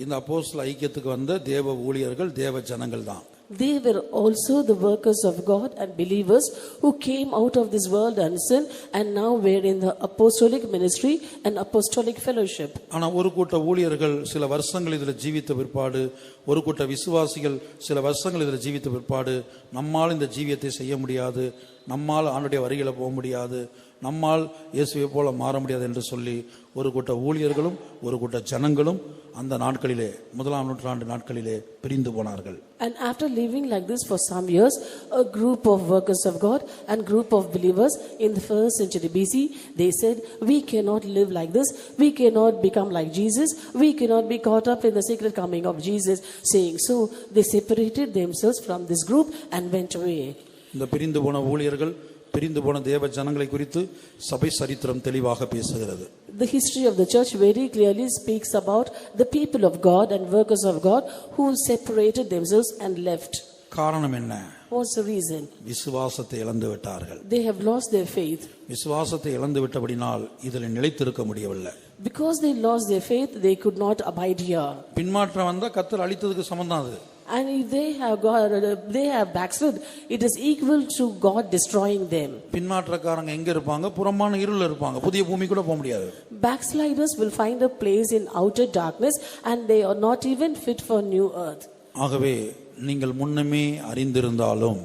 இந்த அப்போஸ்தல ஐக்கியத்துக்கு வந்த தேவ ஊழியர்கள் தேவ ஜனங்கள் தான். They were also the workers of God and believers who came out of this world and sin and now were in the apostolic ministry and apostolic fellowship. ஆனா ஒரு கூட்ட ஊழியர்கள் சில வருஷங்கள் இதில் ஜீவித்த பிற்பாடு, ஒரு கூட்ட விசுவாசிகள் சில வருஷங்கள் இதில் ஜீவித்த பிற்பாடு, நம்மால் இந்த ஜீவியத்தை செய்ய முடியாது, நம்மால் ஆண்டுடைய வரிகளை போக முடியாது, நம்மால் இயேசுவை போல மாற முடியாது என்று சொல்லி ஒரு கூட்ட ஊழியர்களும் ஒரு கூட்ட ஜனங்களும் அந்த நாட்களிலே, முதலாம் நூற்றாண்டு நாட்களிலே பிரிந்து போனார்கள். And after living like this for some years, a group of workers of God and group of believers in the first century BC, they said, we cannot live like this, we cannot become like Jesus, we cannot be caught up in the secret coming of Jesus. Saying so, they separated themselves from this group and went away. இந்த பிரிந்து போன ஊழியர்கள், பிரிந்து போன தேவ ஜனங்களை குறித்து சபை சரித்திரம் தெளிவாக பேசுகிறது. The history of the church very clearly speaks about the people of God and workers of God who separated themselves and left. காரணம் என்ன? What's the reason? விசுவாசத்தை இழந்து விட்டார்கள். They have lost their faith. விசுவாசத்தை இழந்து விட்டபடினால் இதில் நிலைத்திருக்க முடியவில்லை. Because they lost their faith, they could not abide here. பின்மாற்றம் வந்தா கர்த்தர் அழித்ததுக்கு சமம் அது. And if they have backslid, it is equal to God destroying them. பின்மாற்றக்காரங்க எங்க இருப்பாங்க? புறம்பான இருள் இருப்பாங்க. புதிய பூமி கூட போக முடியாது. Backsliders will find a place in outer darkness and they are not even fit for new earth. ஆகவே நீங்கள் முன்னமே அறிந்திருந்தாலும்,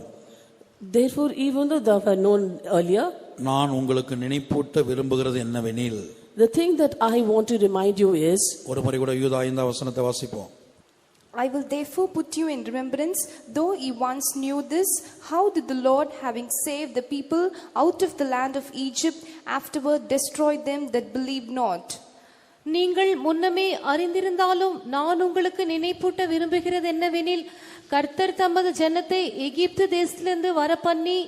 Therefore, even though they were known earlier, நான் உங்களுக்கு நினைப்பூட்ட விரும்புகிறது என்னவெனில், the thing that I want to remind you is, ஒரு முறை கூட யூதா 5 வசனத்தை வாசிப்போம். I will therefore put you in remembrance, though ye once knew this, how did the Lord, having saved the people out of the land of Egypt, afterward destroy them that believed not. நீங்கள் முன்னமே அறிந்திருந்தாலும் நான் உங்களுக்கு நினைப்பூட்ட விரும்புகிறது என்னவெனில், கர்த்தர் தமது ஜனத்தை எகிப்து தேசத்திலிருந்து வரப்பண்ணி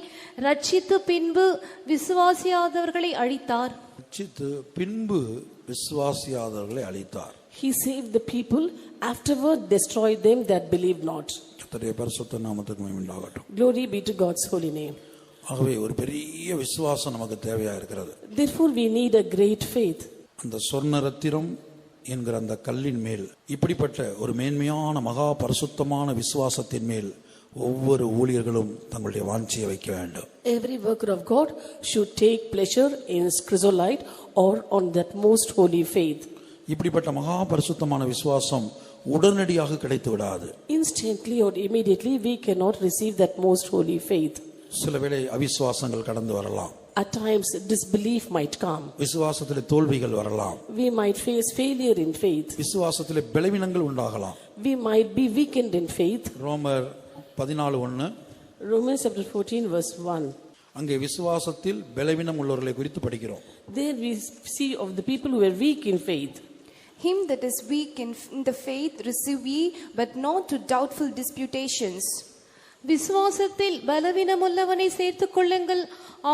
ரட்சித்து பின்பு விசுவாசியாதவர்களை அழித்தார். ரட்சித்து பின்பு விசுவாசியாதவர்களை அழித்தார். He saved the people, afterward destroyed them that believed not. கர்த்தருடைய பரிசுத்த நாமத்துக்கு மகிமை உண்டாகட்டும். Glory be to God's holy name. ஆகவே ஒரு பெரிய விசுவாசம் நமக்கு தேவையா இருக்கிறது. Therefore we need a great faith. அந்த சொர்ண ரத்தினம் என்கிற அந்த கல்லின் மேல், இப்படிப்பட்ட ஒரு மேன்மையான மகா பரிசுத்தமான விசுவாசத்தின் மேல் ஒவ்வொரு ஊழியர்களும் தங்களுடைய வாஞ்சையை வைக்க வேண்டும். Every worker of God should take pleasure in his chrysolite or on that most holy faith. இப்படிப்பட்ட மகா பரிசுத்தமான விசுவாசம் உடனடியாக கிடைத்து விடாது. Instantly or immediately we cannot receive that most holy faith. சில வேளை அவிசுவாசங்கள் கடந்து வரலாம். At times disbelief might come. விசுவாசத்திலே தோல்விகள் வரலாம். We might face failure in faith. விசுவாசத்திலே பலவீனங்கள் உண்டாகலாம். We might be weakened in faith. ரோமர் 14:1, Romans chapter 14 verse 1. அங்கே விசுவாசத்தில் பலவீனம் உள்ளவர்களை குறித்து படிக்கிறோம். There we see of the people who were weak in faith. Him that is weak in the faith receive ye, but not to doubtful disputations. விசுவாசத்தில் பலவீனமுள்ளவனை சேர்த்துக் கொள்ளுங்கள்,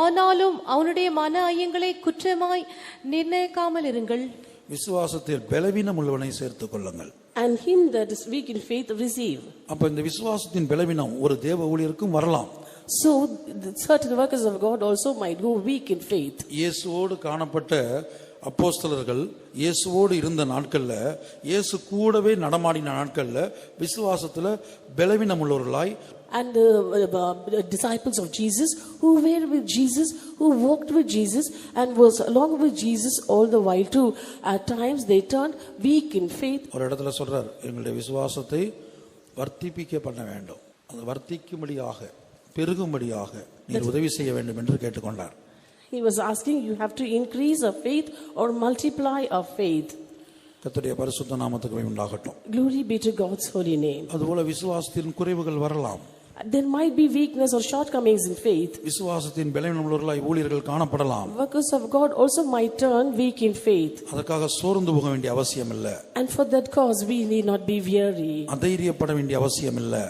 ஆனாலும் அவனுடைய மன ஐயங்களை குற்றமாய் நிர்ணயிக்காமல் இருங்கள். விசுவாசத்தில் பலவீனம் உள்ளவனை சேர்த்துக் கொள்ளுங்கள். And him that is weak in faith receive. அப்ப இந்த விசுவாசத்தின் பலவீனம் ஒரு தேவ ஊழியருக்கும் வரலாம். So certain workers of God also might go weak in faith. இயேசுவோடு காணப்பட்ட அப்போஸ்தலர்கள், இயேசுவோடு இருந்த நாட்கள்ல, இயேசு கூடவே நடமாடின நாட்கள்ல விசுவாசத்துல பலவீனம் உள்ளவர்களாய், and disciples of Jesus who were with Jesus, who walked with Jesus and was along with Jesus all the while too, at times they turned weak in faith. ஒரு இடத்துல சொல்றார், எங்களுடைய விசுவாசத்தை வர்த்திப்பிக்க பண்ண வேண்டும், அது வர்த்திக்கும்படியாக பெருகும்படியாக நீர் உதவி செய்ய வேண்டும் என்று கேட்டுக்கொண்டார். He was asking, you have to increase our faith or multiply our faith. கர்த்தருடைய பரிசுத்த நாமத்துக்கு மகிமை உண்டாகட்டும். Glory be to God's holy name. அதுபோல விசுவாசத்தின் குறைவுகள் வரலாம். There might be weakness or shortcomings in faith. விசுவாசத்தின் பலவீனம் உள்ளவர்களாய் ஊழியர்கள் காணப்படலாம். Workers of God also might turn weak in faith. அதற்காக சோர்ந்து போக வேண்டிய அவசியம் இல்லை. And for that cause we need not be weary. அதைரியப்பட வேண்டிய அவசியம் இல்லை.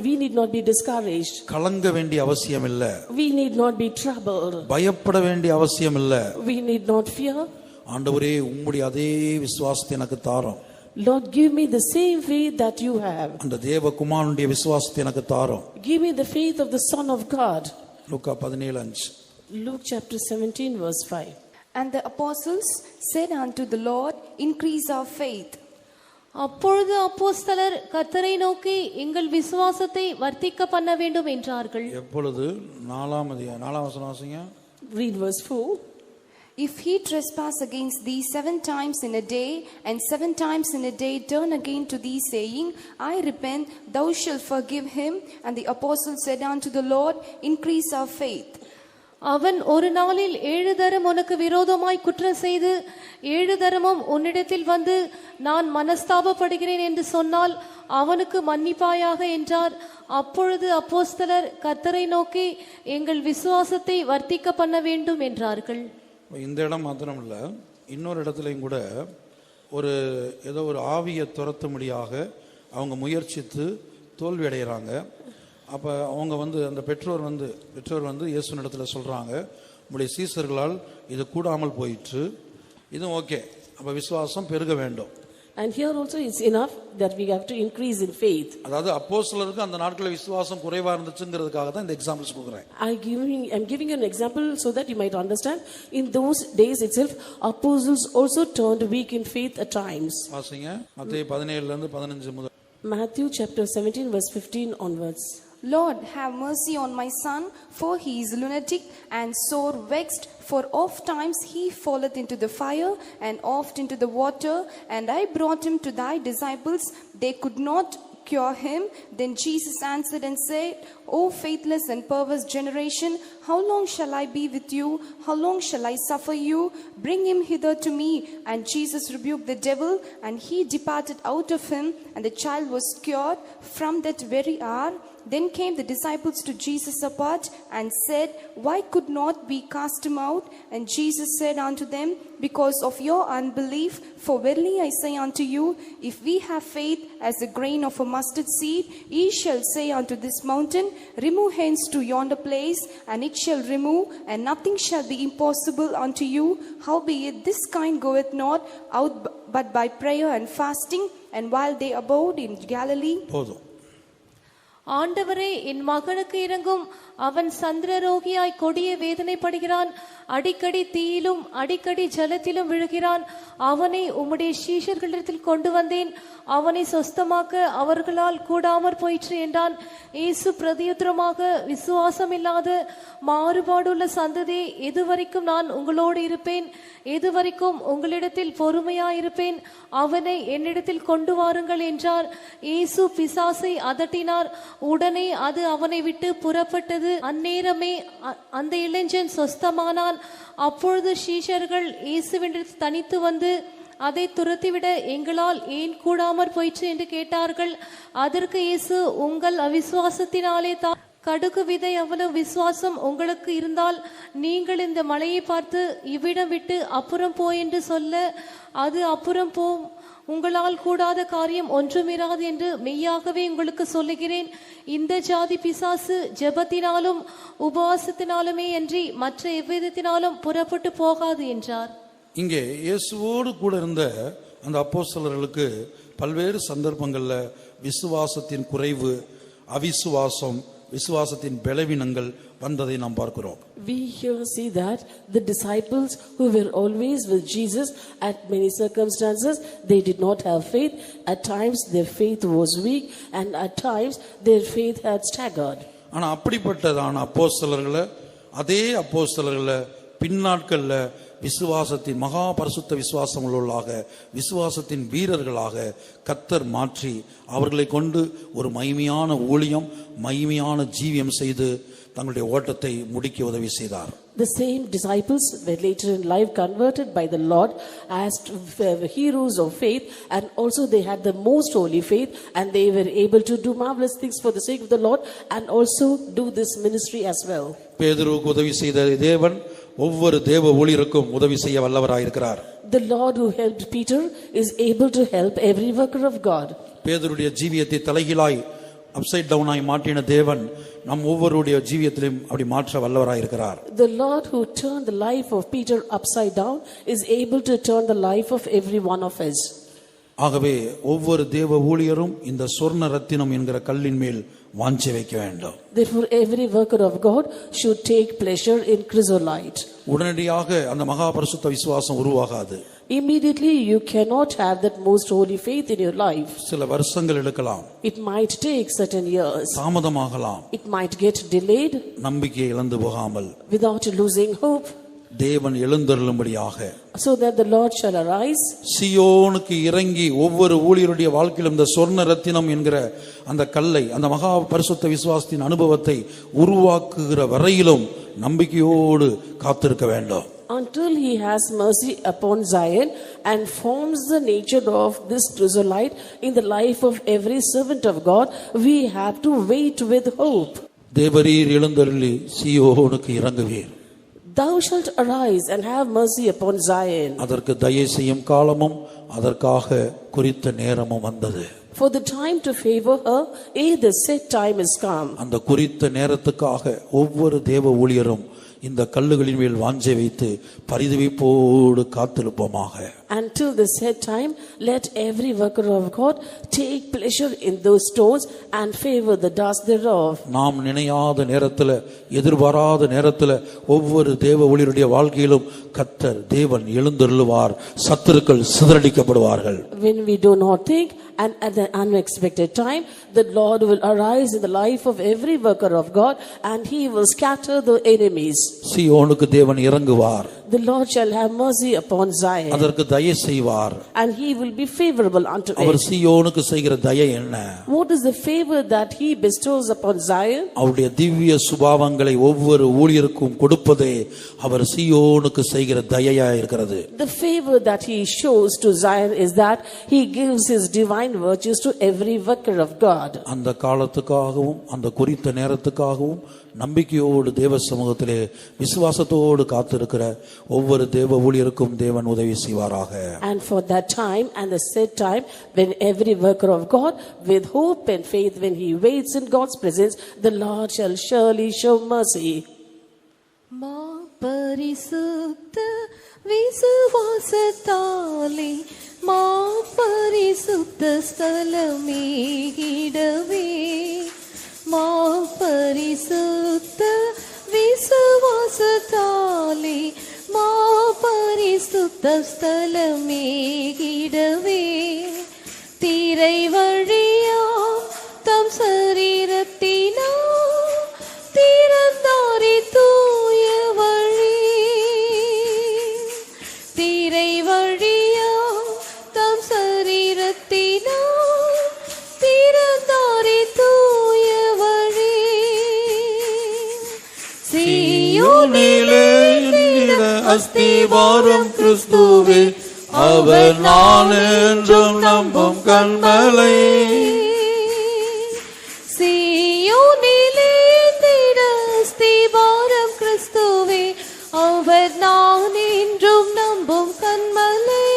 We need not be discouraged. கலங்க வேண்டிய அவசியம் இல்லை. We need not be troubled. பயப்பட வேண்டிய அவசியம் இல்லை. We need not fear. ஆண்டவரே, உம்முடைய அதே விசுவாசத்தை எனக்கு தாரும். Lord, give me the same faith that you have. அந்த தேவகுமாரனுடைய விசுவாசத்தை எனக்கு தாரும். Give me the faith of the Son of God. Luca 17:5. Luke chapter 17 verse 5. And the apostles said unto the Lord, increase our faith. அப்பொழுது அப்போஸ்தலர் கர்த்தரை நோக்கி எங்கள் விசுவாசத்தை வர்த்திக்க பண்ண வேண்டும் என்றார்கள். எப்பொழுது? 4 வசனம் வாசிங்க. Read verse 4. If he trespass against thee 7 times in a day, and 7 times in a day turn again to thee, saying, I repent, thou shalt forgive him. And the apostle said unto the Lord, increase our faith. அவன் ஒரு நாளில் 7 தரம் உனக்கு விரோதமாய் குற்றம் செய்து 7 தரமும் உன்னிடத்தில் வந்து நான் மனஸ்தாபப்படுகிறேன் என்று சொன்னால் அவனுக்கு மன்னிப்பாயாக என்றார். அப்பொழுது அப்போஸ்தலர் கர்த்தரை நோக்கி எங்கள் விசுவாசத்தை வர்த்திக்க பண்ண வேண்டும் என்றார்கள். இந்த இடம் மாத்திரம் இல்லை, இன்னொரு இடத்துலையும் கூட ஏதோ ஒரு ஆவியை துரத்தும்படியாக அவங்க முயற்சித்து தோல்வி அடைகிறாங்க. அப்போ அவங்க அந்த பெற்றோர் வந்து இயேசுனிடத்தில் சொல்கிறாங்க, உங்களுடைய சீசர்களால் இது கூடாமல் போயிற்று, இதுவும் ஓகே, அப்போ விசுவாசம் பெருக வேண்டும். And here also it's enough that we have to increase in faith. அதாவது அப்போஸ்தலருக்கு அந்த நாட்களில் விசுவாசம் குறைவா இருந்துச்சுங்கிறதுக்காக தான் இந்த எக்ஸாம்பிள்ஸ் கொடுக்குறேன். I'm giving you an example so that you might understand. In those days itself, apostles also turned weak in faith at times. வாசிங்க மத்தேயு 17:15 முதல். Matthew chapter 17 verse 15 onwards. Lord, have mercy on my son, for he is lunatic and sore vexed. For oft times he falleth into the fire, and oft into the water. And I brought him to thy disciples, they could not cure him. Then Jesus answered and said, O faithless and perverse generation, how long shall I be with you? How long shall I suffer you? Bring him hither to me. And Jesus rebuked the devil, and he departed out of him, and the child was cured from that very hour. Then came the disciples to Jesus apart and said, Why could not we cast him out? And Jesus said unto them, Because of your unbelief. For verily I say unto you, if we have faith as a grain of a mustard seed, ye shall say unto this mountain, Remove hence to yonder place, and it shall remove, and nothing shall be impossible unto you. Howbeit this kind goeth not out but by prayer and fasting. And while they abode in Galilee. ஆண்டவரே, என் மகனுக்கு இரங்கும், அவன் சந்திரரோகியாய் கொடிய வேதனைப்படுகிறான், அடிக்கடி தீயிலும் அடிக்கடி ஜலத்திலும் விழுகிறான். அவனை உம்முடைய சீஷர்களிடத்தில் கொண்டு வந்தேன், அவனை சொஸ்தமாக்க அவர்களால் கூடாமற் போயிற்று என்றான். இயேசு பிரதியுத்தரமாக, விசுவாசம் இல்லாத மாறுபாடுள்ள சந்ததி, எதுவரைக்கும் நான் உங்களோடு இருப்பேன்? எதுவரைக்கும் உங்களிடத்தில் பொறுமையாயிருப்பேன்? அவனை என்னிடத்தில் கொண்டு வாருங்கள் என்றார். இயேசு பிசாசை அதட்டினார், உடனே அது அவனை விட்டு புறப்பட்டது. அந்நேரமே அந்த இளைஞன் சொஸ்தமானான். அப்பொழுது சீஷர்கள் இயேசுவினிடத்தில் தனித்து வந்து, அதை துரத்திவிட எங்களால் ஏன் கூடாமற் போயிற்று என்று கேட்டார்கள். அதற்கு இயேசு, உங்கள் அவிசுவாசத்தினாலே தான். கடுகு விதை அவ்வளவு விசுவாசம் உங்களுக்கு இருந்தால் நீங்கள் இந்த மலையை பார்த்து இவ்விடம் விட்டு அப்புறம் போ என்று சொல்ல அது அப்புறம் போ. உங்களால் கூடாத காரியம் ஒன்றுமிராது என்று மெய்யாகவே உங்களுக்கு சொல்லுகிறேன். இந்த ஜாதி பிசாசு ஜெபத்தினாலும் உபவாசத்தினாலுமே அன்றி மற்ற எவ்விதத்தினாலும் புறப்பட்டு போகாது என்றார். இங்கே இயேசுவோடு கூட இருந்த அந்த அப்போஸ்தலர்களுக்கு பல்வேறு சந்தர்ப்பங்கள்ல விசுவாசத்தின் குறைவு, அவிசுவாசம், விசுவாசத்தின் பலவீனங்கள் வந்ததை நாம் பார்க்கிறோம். We here see that the disciples who were always with Jesus, at many circumstances they did not have faith. At times their faith was weak, and at times their faith had staggered. ஆனா அப்படிப்பட்டதான அப்போஸ்தலர்களை, அதே அப்போஸ்தலர்களை பின்னாட்கள்ல விசுவாசத்தின் மகா பரிசுத்த விசுவாசம் உள்ளவர்களாக, விசுவாசத்தின் வீரர்களாக கர்த்தர் மாற்றி அவர்களை கொண்டு ஒரு மகிமையான ஊழியம், மகிமையான ஜீவியம் செய்து தங்களுடைய ஓட்டத்தை முடிக்க உதவி செய்தார். The same disciples were later in life converted by the Lord as heroes of faith, and also they had the most holy faith, and they were able to do marvelous things for the sake of the Lord and also do this ministry as well. பேதுருவுக்கு உதவி செய்த தேவன் ஒவ்வொரு தேவ ஊழியருக்கும் உதவி செய்ய வல்லவராயிருக்கிறார். The Lord who helped Peter is able to help every worker of God. பேதுருடைய ஜீவியத்தை தலைகீழாய் upside down ஆய் மாற்றின தேவன் நம் ஒவ்வொருடைய ஜீவியத்திலும் அப்படி மாற்ற வல்லவராயிருக்கிறார். The Lord who turned the life of Peter upside down is able to turn the life of every one of us. ஆகவே ஒவ்வொரு தேவ ஊழியரும் இந்த சொர்ண ரத்தினம் என்கிற கல்லின் மேல் வாஞ்சை வைக்க வேண்டும். Therefore, every worker of God should take pleasure in chrysolite. உடனடியாக அந்த மகா பரிசுத்த விசுவாசம் உருவாகாது. Immediately, you cannot have that most holy faith in your life. சில வருஷங்கள் எடுக்கலாம். It might take certain years. தாமதமாகலாம். It might get delayed. நம்பிக்கையை இழந்து போகாமல் Without losing hope. தேவன் எழுந்தருளும்படியாக So that the Lord shall arise. சியோனுக்கு இறங்கி ஒவ்வொரு ஊழியருடைய வாழ்க்கையிலும் இந்த சொர்ண ரத்தினம் என்கிற அந்த கல்லை, அந்த மகா பரிசுத்த விசுவாசத்தின் அனுபவத்தை உருவாக்குகிற வரையிலும் நம்பிக்கையோடு காத்திருக்க வேண்டும். Until he has mercy upon Zion and forms the nature of this chrysolite in the life of every servant of God, we have to wait with hope. தேவரீர் எழுந்தருளி சியோனுக்கு இறங்குவீர். Thou shalt arise and have mercy upon Zion. அதற்கு தயை செய்யும் காலமும் அதற்காக குறித்த நேரமும் வந்தது. For the time to favor her, the set time is come. அந்த குறித்த நேரத்துக்காக ஒவ்வொரு தேவ ஊழியரும் இந்த கல்லுகளின் மேல் வாஞ்சை வைத்து பரிதவிப்போடு காத்திருப்போமாக. Until the set time, let every worker of God take pleasure in those stones and favor the dust thereof. நாம் நினையாத நேரத்தில், எதிர்பாராத நேரத்தில் ஒவ்வொரு தேவ ஊழியருடைய வாழ்க்கையிலும் கர்த்தர் தேவன் எழுந்தருளுவார். சத்துருக்கள் சிதறடிக்கப்படுவார்கள். When we do not think, and at the unexpected time, the Lord will arise in the life of every worker of God, and he will scatter the enemies. சியோனுக்கு தேவன் இறங்குவார். The Lord shall have mercy upon Zion. அதற்கு தயை செய்வார். And he will be favorable unto our it. சியோனுக்கு செய்கிற தயை என்ன? What is the favor that he bestows upon Zion? அவருடைய திவ்ய சுபாவங்களை ஒவ்வொரு ஊழியருக்கும் கொடுப்பதே அவர் சியோனுக்கு செய்கிற தயையா இருக்கிறது. The favor that he shows to Zion is that he gives his divine virtues to every worker of God. அந்த காலத்துக்காகவும் அந்த குறித்த நேரத்துக்காகவும் நம்பிக்கையோடு தேவ சமூகத்திலே விசுவாசத்தோடு காத்திருக்கிற ஒவ்வொரு தேவ ஊழியருக்கும் தேவன் உதவி செய்வாராக. And for that time and the set time, when every worker of God with hope and faith, when he waits in God's presence, the Lord shall surely show mercy. மா பரிசுத்த விசுவாசத்தாலே மா பரிசுத்த ஸ்தலமேகிடவே மா பரிசுத்த விசுவாசத்தாலே மா பரிசுத்த ஸ்தலமேகிடவே திரை வழியாம் தம் சரீரத்தினார் திறந்தாரி தூய வழி திரை வழியாம் தம் சரீரத்தினார் திறந்தாரி தூய வழி சியோனிலே அஸ்திவாரம் கிறிஸ்துவே, அவர் நான் என்றும் நம்பும் கன்மலை. சியோனிலே அஸ்திவாரம் கிறிஸ்துவே, அவர் நான் என்றும் நம்பும் கன்மலை.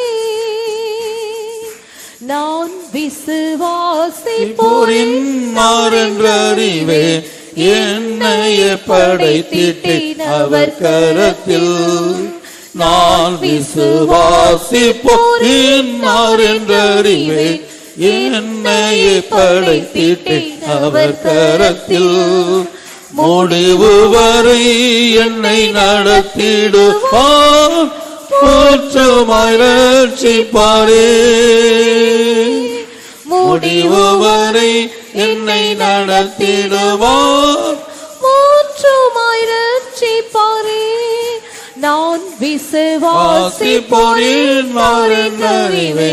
நான் விசுவாசிப்போரின் மாறென்றறிவே, என்னையே படைத்திட்டேன் அவர் கரத்தில். நான் விசுவாசிப்போரின் மாறென்றறிவே, என்னையே படைத்திட்டேன் அவர் கரத்தில். முடிவு வரை என்னை நடத்திடுவார், போற்றமாய் ரட்சிப்பாரே. முடிவு வரை என்னை நடத்திடுவார், போற்றமாய் ரட்சிப்பாரே. நான் விசுவாசிப்போரின் மாறென்றறிவே,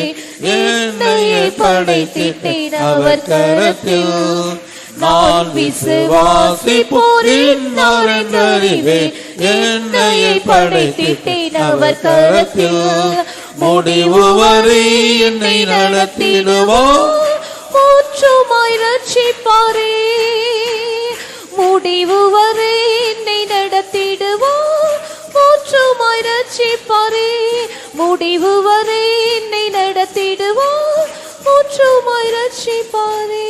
என்னையே படைத்திட்டேன் அவர் கரத்தில். நான் விசுவாசிப்போரின் மாறென்றறிவே, என்னையே படைத்திட்டேன் அவர் கரத்தில். முடிவு வரை என்னை நடத்திடுவார், போற்றமாய் ரட்சிப்பாரே. முடிவு வரை என்னை நடத்திடுவார், போற்றமாய் ரட்சிப்பாரே. முடிவு வரை என்னை நடத்திடுவார், போற்றமாய் ரட்சிப்பாரே.